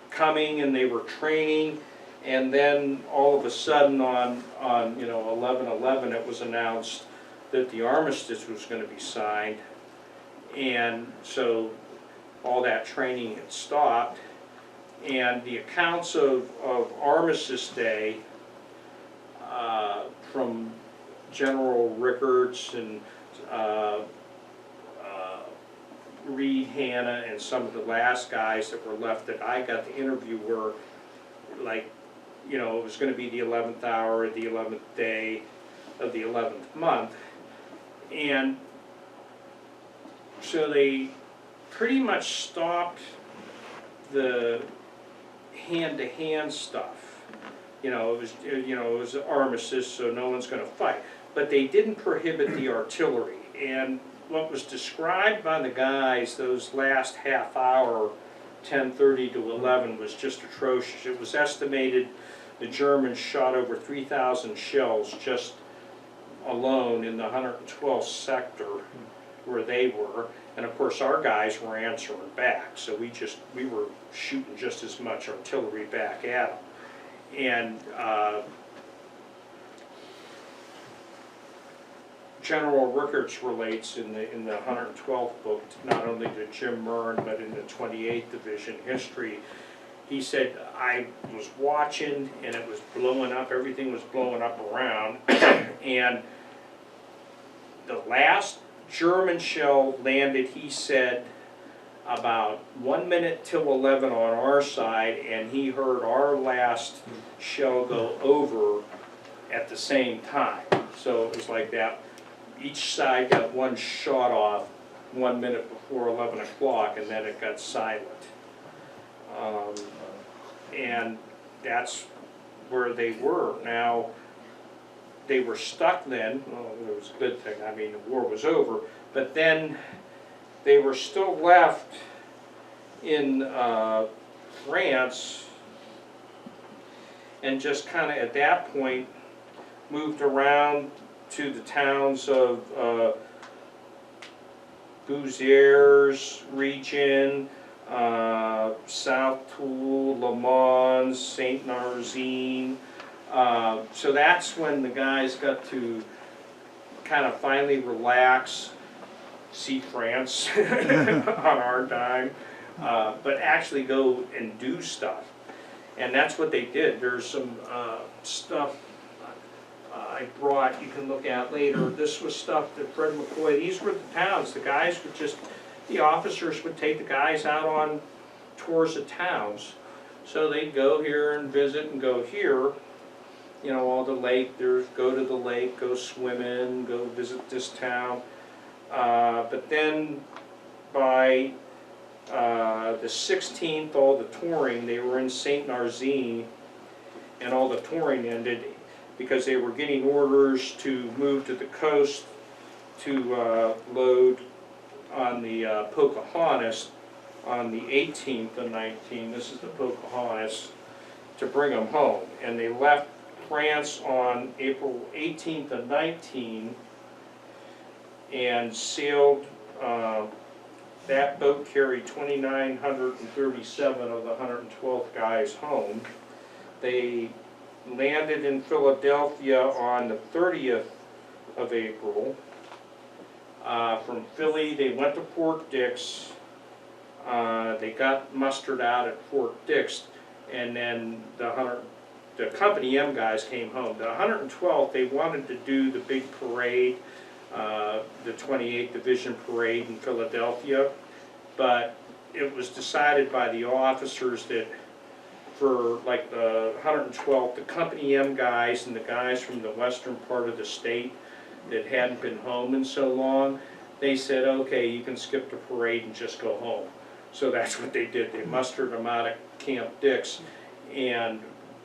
coming, and they were training, and then all of a sudden on 11/11 it was announced that the armistice was going to be signed, and so all that training had stopped. And the accounts of Armistice Day from General Rickards and Reed Hanna and some of the last guys that were left that I got to interview were like, it was going to be the 11th hour, the 11th day of the 11th month. And so they pretty much stopped the hand-to-hand stuff. It was armistice, so no one's going to fight. but they didn't prohibit the artillery. And what was described by the guys those last half hour, 10:30 to 11, was just atrocious. It was estimated the Germans shot over 3,000 shells just alone in the 112th sector where they were. And of course our guys were answering back, so we were shooting just as much artillery back at them. And General Rickards relates in the 112th book, not only to Jim Murn, but in the 28th Division history, he said, I was watching and it was blowing up, everything was blowing up around, and the last German shell landed, he said, about 1 minute till 11 on our side, and he heard our last shell go over at the same time. So it was like that. Each side got one shot off 1 minute before 11 o'clock, and then it got silent. And that's where they were. Now, they were stuck then. Well, it was a good thing. I mean, the war was over. But then they were still left in France, and just kind of at that point moved around to the towns of Béziers region, South Toul, Le Mans, Saint-Nazaire. So that's when the guys got to kind of finally relax, see France on our dime, but actually go and do stuff. And that's what they did. There's some stuff I brought, you can look at later. This was stuff that Fred McCoy, these were the towns. The guys would just, the officers would take the guys out on tours of towns. So they'd go here and visit and go here. You know, all the lake, there's go to the lake, go swimming, go visit this town. But then by the 16th, all the touring, they were in Saint-Nazaire, and all the touring ended because they were getting orders to move to the coast to load on the Pocahontas on the 18th and 19th. This is the Pocahontas, to bring them home. And they left France on April 18th and 19th and sailed. That boat carried 2,937 of the 112th guys home. They landed in Philadelphia on the 30th of April. From Philly, they went to Fort Dix. They got mustered out at Fort Dix, and then the Company M guys came home. The 112th, they wanted to do the big parade, the 28th Division parade in Philadelphia, but it was decided by the officers that for like the 112th, the Company M guys and the guys from the western part of the state that hadn't been home in so long, they said, okay, you can skip the parade and just go home. So that's what they did. They mustered them out at Camp Dix, and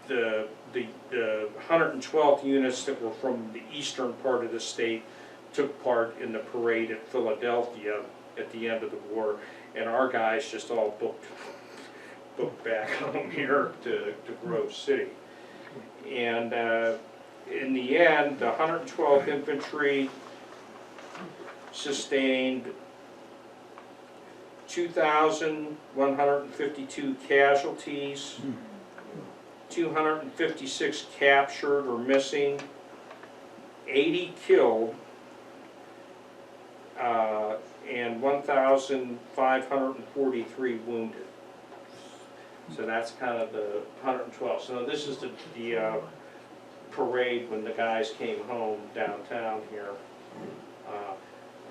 the 112th units that were from the eastern part of the state took part in the parade at Philadelphia at the end of the war, and our guys just all booked back home here to Grove City. And in the end, the 112th Infantry sustained 2,152 casualties, 256 captured or missing, 80 killed, and 1,543 wounded. So that's kind of the 112. So this is the parade when the guys came home downtown here.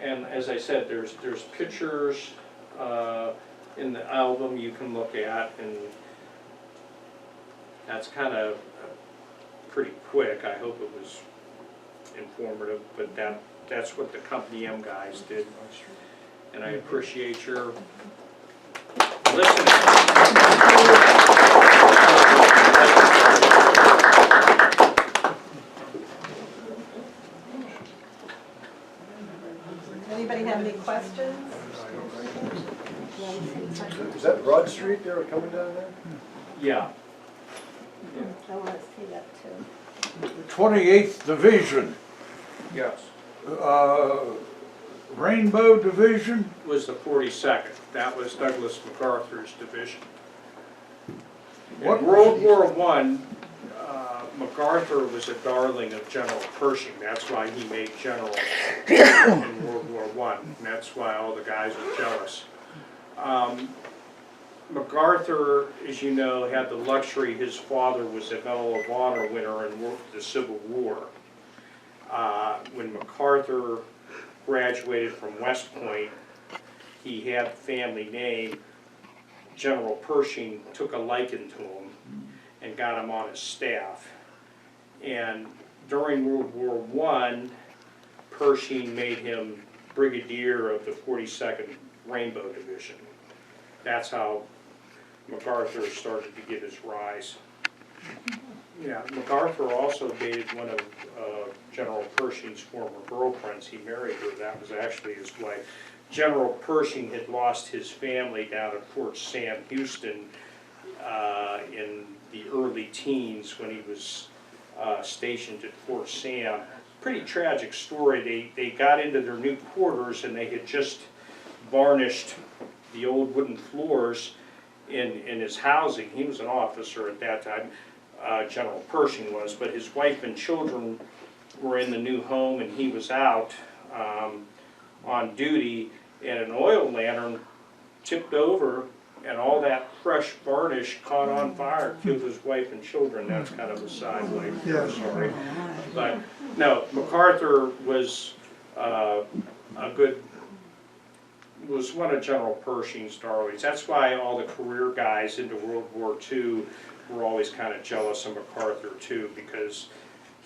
And as I said, there's pictures in the album you can look at, and that's kind of pretty quick. I hope it was informative, but that's what the Company M guys did. And I appreciate your listening. questions? Is that Broad Street they were coming down there? Yeah, I want to see that too. 28th Division, yes. Rainbow Division. Was the 42nd. That was Douglas MacArthur's division. What In World War I, MacArthur was a darling of General Pershing. That's why he made general in World War I. And that's why all the guys were jealous. MacArthur, as you know, had the luxury. His father was a Medal of Honor winner in the Civil War. When MacArthur graduated from West Point, he had the family name. General Pershing took a liking to him and got him on his staff. And during World War I, Pershing made him brigadier of the 42nd Rainbow Division. That's how MacArthur started to get his rise. Yeah, MacArthur also dated one of General Pershing's former girlfriends. He married her. That was actually his wife. General Pershing had lost his family down at Fort Sam Houston in the early teens when he was stationed at Fort Sam. Pretty tragic story. They got into their new quarters and they had just varnished the old wooden floors in his housing. He was an officer at that time, General Pershing was, but his wife and children were in the new home and he was out on duty, and an oil lantern tipped over and all that fresh varnish caught on fire, killed his wife and children. That's kind of a sidelight story. But no, MacArthur was was one of General Pershing's darlings. That's why all the career guys into World War II were always kind of jealous of MacArthur too, because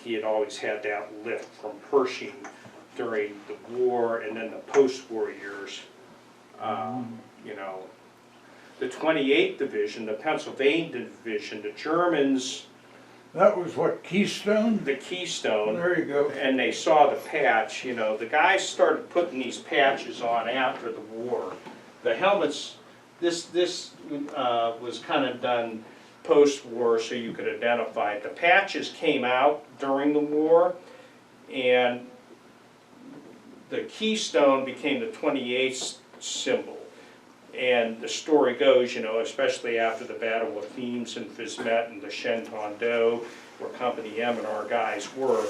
he had always had that lift from Pershing during the war and then the post-war years. You know, the 28th Division, the Pennsylvania Division, the Germans, That was what, Keystone? the Keystone, There you go. and they saw the patch. You know, the guys started putting these patches on after the war. The helmets, this was kind of done post-war so you could identify it. The patches came out during the war, and the Keystone became the 28th symbol. And the story goes, you know, especially after the Battle of Thebes and Fismet and the Shenandoah, where Company M and our guys were,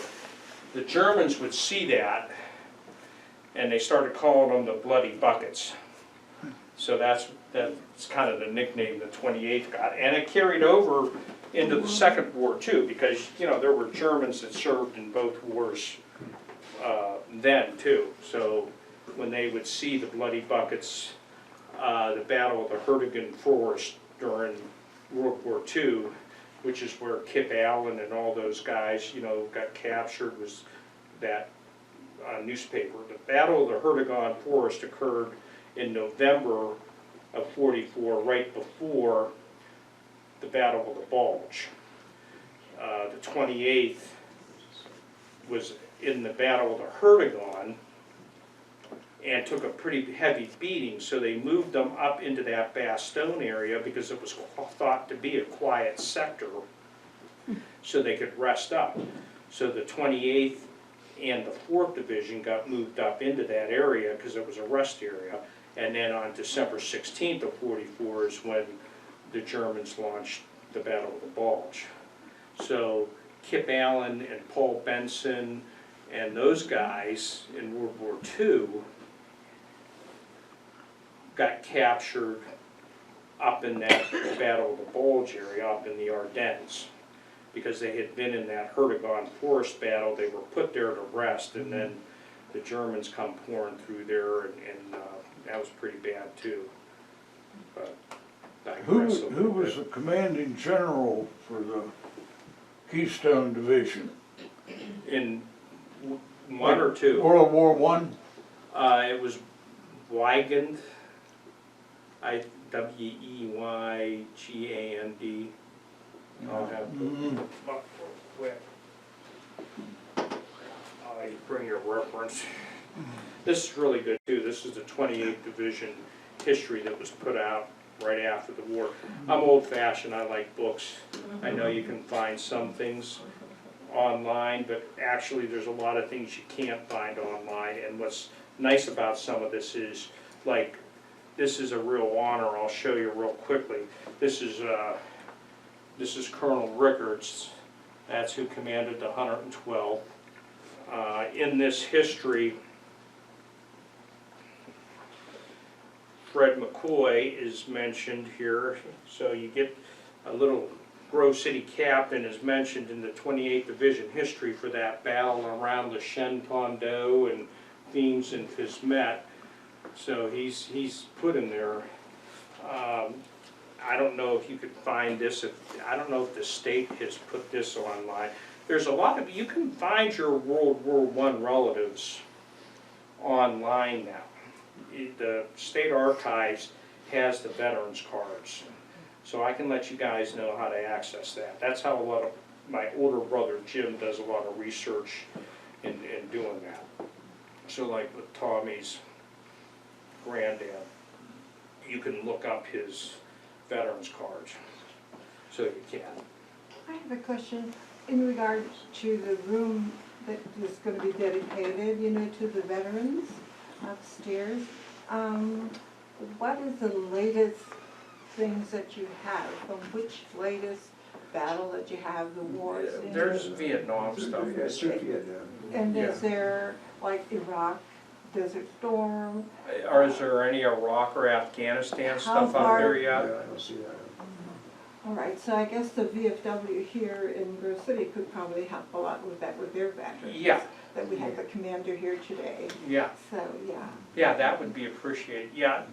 the Germans would see that, and they started calling them the Bloody Buckets. So that's kind of the nickname the 28th got. And it carried over into the Second War too, because, you know, there were Germans that served in both wars then too. So when they would see the Bloody Buckets, the Battle of the Hurtgen Forest during World War II, which is where Kip Allen and all those guys, you know, got captured, was that newspaper. The Battle of the Hurtgen Forest occurred in November of '44, right before the Battle of the Bulge. The 28th was in the Battle of the Hurtgen and took a pretty heavy beating, so they moved them up into that Bastogne area because it was thought to be a quiet sector, so they could rest up. So the 28th and the 4th Division got moved up into that area because it was a rest area. And then on December 16th of '44 is when the Germans launched the Battle of the Bulge. So Kip Allen and Paul Benson and those guys in World War II got captured up in that Battle of the Bulge area, up in the Ardennes, because they had been in that Hurtgen Forest battle. They were put there to rest, and then the Germans come pouring through there, and that was pretty bad too. But Who was the commanding general for the Keystone Division? in one or two? World War I? It was Weygand, Weygand. I'll have to, where? Bring your reference. This is really good too. This This is the 28th Division history that was put out right after the war. I'm old-fashioned, I like books. I know you can find some things online, but actually there's a lot of things you can't find online. And what's nice about some of this is, like, this is a real honor. I'll show you real quickly. This is Colonel Rickards. That's who commanded the 112th. In this history, Fred McCoy is mentioned here. So you get a little Grove City captain is mentioned in the 28th Division history for that battle around the Shenandoah and Thames and Fismet. So he's put in there. I don't know if you could find this. I don't know if the state has put this online. There's a lot of, you can find your World War I relatives online now. The state archives has the veterans cards. So I can let you guys know how to access that. That's how a lot of, my older brother Jim does a lot of research in doing that. So like with Tommy's granddad, you can look up his veterans cards, so you can. I have a question in regard to the room that is going to be dedicated, you know, to the veterans upstairs. What is the latest things that you have, from which latest battle that you have, the wars in? There's Vietnam stuff. Yeah, it's Vietnam. And Yeah. is there, like, Iraq, Desert Storm? Or is there any Iraq or Afghanistan How stuff out far- there Yeah, yet? I don't see that. All right, so I guess the VFW here in Grove City could probably help a lot with that, with their veterans. Yeah, That we have the commander here today, yeah. so, yeah. Yeah, that would be appreciated. Yeah,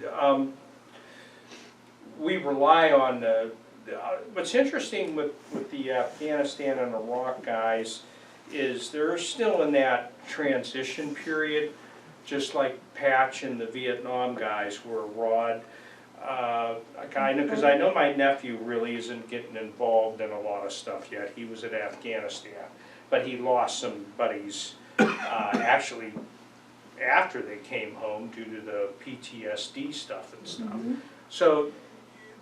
we rely on what's interesting with the Afghanistan and Iraq guys is they're still in that transition period, just like Patch and the Vietnam guys were. Rod. Because I know my nephew really isn't getting involved in a lot of stuff yet. He was in Afghanistan, but he lost some buddies actually after they came home due to the PTSD stuff and stuff. So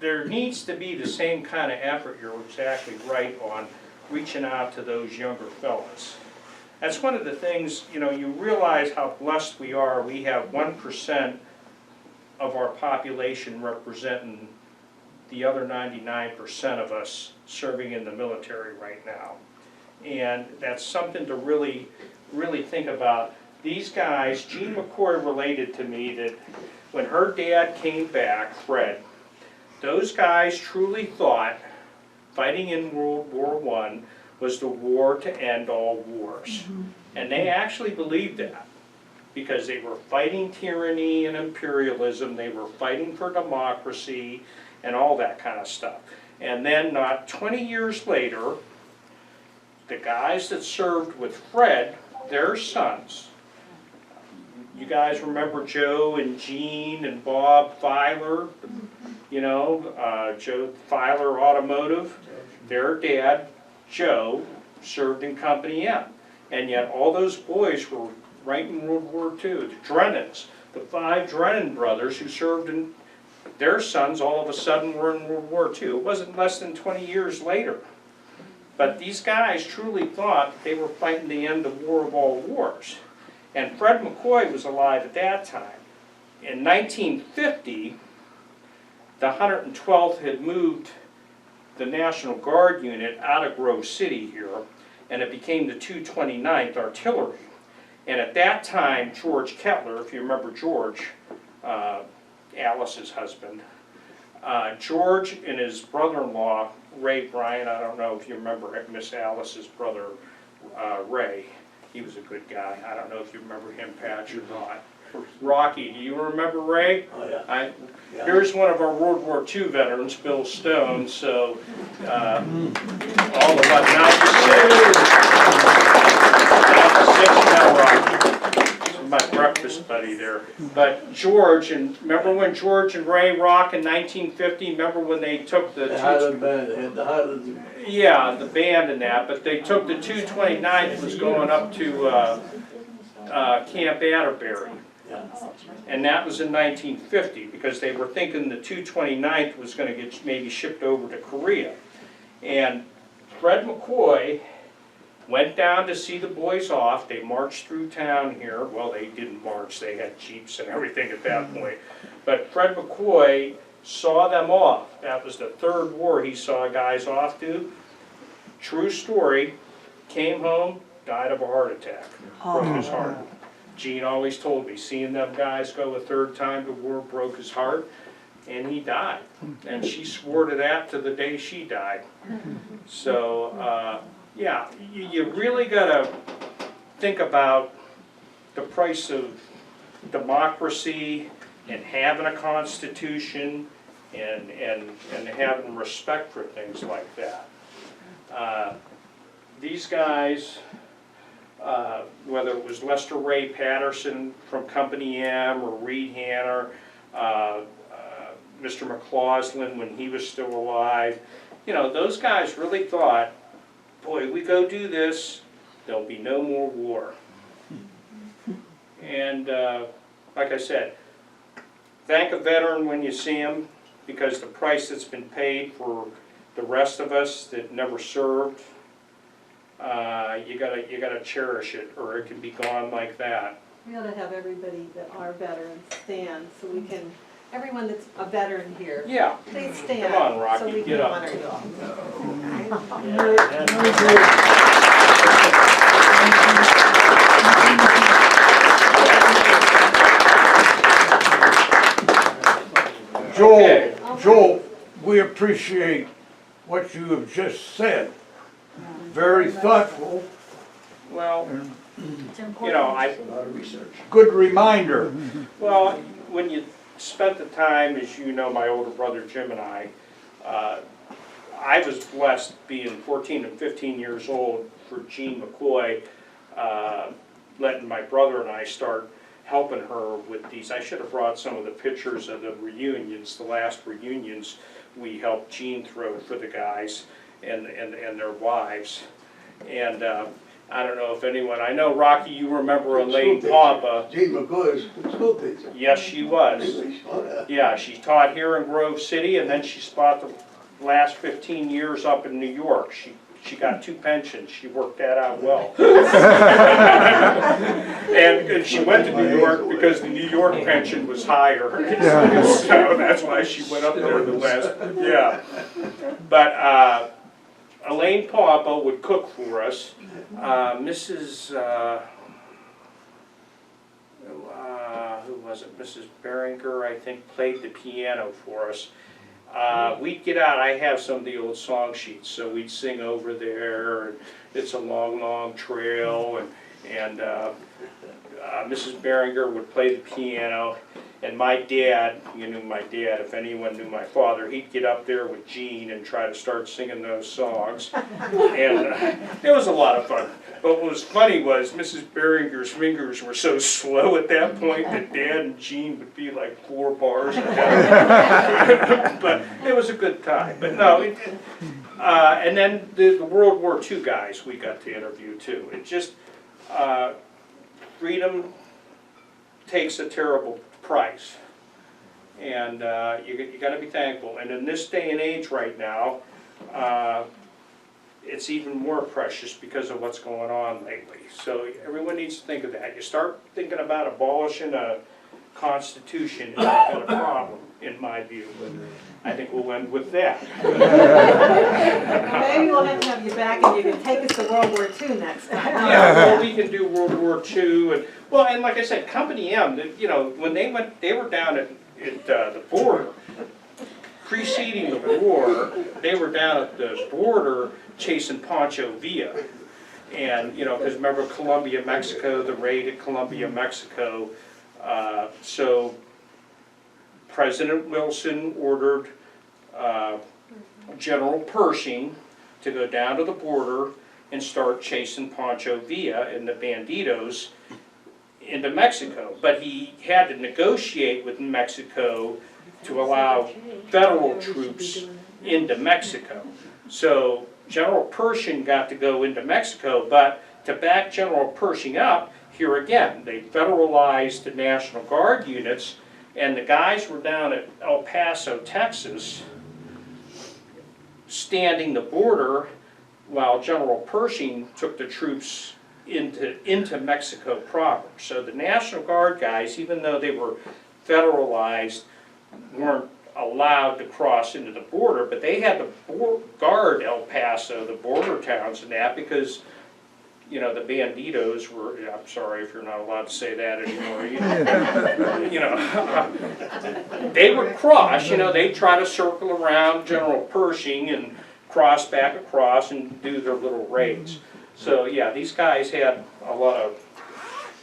there needs to be the same kind of effort, you're exactly right, on reaching out to those younger fellas. That's one of the things, you know, you realize how blessed we are. We have 1% of our population representing the other 99% of us serving in the military right now. And that's something to really, really think about. These guys, Jean McCoy related to me that when her dad came back, Fred, those guys truly thought fighting in World War I was the war to end all wars. And they actually believed that, because they were fighting tyranny and imperialism, they were fighting for democracy and all that kind of stuff. And then not 20 years later, the guys that served with Fred, their sons, you guys remember Joe and Gene and Bob Filer, you know, Joe Filer Automotive, their dad, Joe, served in Company M. And yet all those boys were right in World War II. The Drennans, the 5 Drennan brothers who served in, their sons all of a sudden were in World War II. It wasn't less than 20 years later. But these guys truly thought that they were fighting the end of war of all wars. And Fred McCoy was alive at that time. In 1950, the 112th had moved the National Guard unit out of Grove City here, and it became the 229th Artillery. And at that time, George Kettler, if you remember George, Alice's husband, George and his brother-in-law, Ray Bryan, I don't know if you remember Miss Alice's brother, Ray. He was a good guy. I don't know if you remember him, Patch, or not. Rocky, do you remember Ray? Oh, yeah. Here's one of our World War II veterans, Bill Stone, so all of us, now Rocky. My breakfast buddy there. But George, and remember when George and Ray rock in 1950, remember when they took the... The Highland Band, they had the Highland... Yeah, the band and that, but they took the 229th, was going up to Camp Atterbury. Yeah. And that was in 1950, because they were thinking the 229th was gonna get maybe shipped over to Korea. And Fred McCoy went down to see the boys off. They marched through town here. Well, they didn't march, they had jeeps and everything at that point. But Fred McCoy saw them off. That was the third war he saw guys off to. True story, came home, died of a heart attack, broke his heart. Gene always told me, seeing them guys go a third time to war broke his heart, and he died. And she swore to that to the day she died. So, yeah, you really gotta think about the price of democracy and having a constitution and having respect for things like that. These guys, whether it was Lester Ray Patterson from Company M or Reed Hanner, Mr. McCausland when he was still alive, you know, those guys really thought, boy, we go do this, there'll be no more war. And like I said, thank a veteran when you see him, because the price that's been paid for the rest of us that never served, you gotta cherish it, or it can be gone like that. We ought to have everybody that are veterans stand, so we can, everyone that's a veteran here, Yeah. please stand. Come on, Rocky, so we get can up. honor you all. Okay. Joel, we appreciate what you have just said. Very thoughtful, Well, you know, A lot of research. good reminder. well, when you spent the time, as you know, my older brother Jim and I was blessed being 14 and 15 years old for Jean McCoy, letting my brother and I start helping her with these. I should have brought some of the pictures of the reunions, the last reunions we helped Jean throw for the guys and their wives. And I don't know if anyone, I know Rocky, you remember Elaine Pompa. Gene McCoy's school teacher. Yes, she was. English, oh, yeah. Yeah, she taught here in Grove City, and then she spent the last 15 years up in New York. She got 2 pensions. She worked that out well. And she went to New York because the New York pension was higher. So that's why she went up there the last, yeah. But Elaine Pompa would cook for us. Mrs. Who was it? Mrs. Beringer, I think, played the piano for us. We'd get out, I have some of the old song sheets, so we'd sing over there, and It's a Long, Long Trail, and Mrs. Beringer would play the piano, and my dad, you knew my dad, if anyone knew my father, he'd get up there with Gene and try to start singing those songs, and it was a lot of fun. But what was funny was Mrs. Beringer's fingers were so slow at that point that Dad and Gene would be like 4 bars ahead. But it was a good time. But no, and then the World War II guys we got to interview too. It just, freedom takes a terrible price. And you got to be thankful. And in this day and age right now, it's even more precious because of what's going on lately. So everyone needs to think of that. You start thinking about abolishing a constitution, and you've got a problem, in my view. I think we'll end with that. Maybe we'll have you back and you can take us to World War II next time. Yeah, well, we can do World War II, and well, and like I said, Company M. You know, when they were down at the border. Preceding the war, they were down at the border chasing Pancho Villa. And, you know, because remember Colombia, Mexico, the raid at Colombia, Mexico. So President Wilson ordered General Pershing to go down to the border and start chasing Pancho Villa and the banditos into Mexico. But he had to negotiate with Mexico to allow federal troops into Mexico. So General Pershing got to go into Mexico, but to back General Pershing up, here again, they federalized the National Guard units, and the guys were down at El Paso, Texas, standing the border while General Pershing took the troops into Mexico proper. So the National Guard guys, even though they were federalized, weren't allowed to cross into the border, but they had to guard El Paso, the border towns and that, because, you know, the banditos were, I'm sorry if you're not allowed to say that anymore, you know, they would cross, you know, they'd try to circle around General Pershing and cross back across and do their little raids. So, yeah, these guys had a lot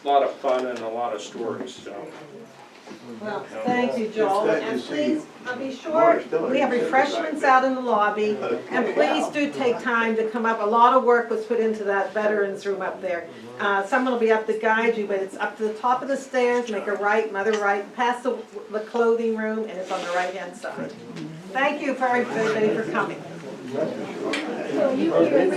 of fun and a lot of stories, so. Well, thank you, Joel, It's good to and see you. please, be sure, we have refreshments out in the lobby, and please do take time to come up. A lot of work was put into that veterans room up there. Someone will be up to guide you, but it's up to the top of the stairs, make a right, another right, past the clothing room, and it's on the right-hand side. Thank you for everybody for coming. So you hear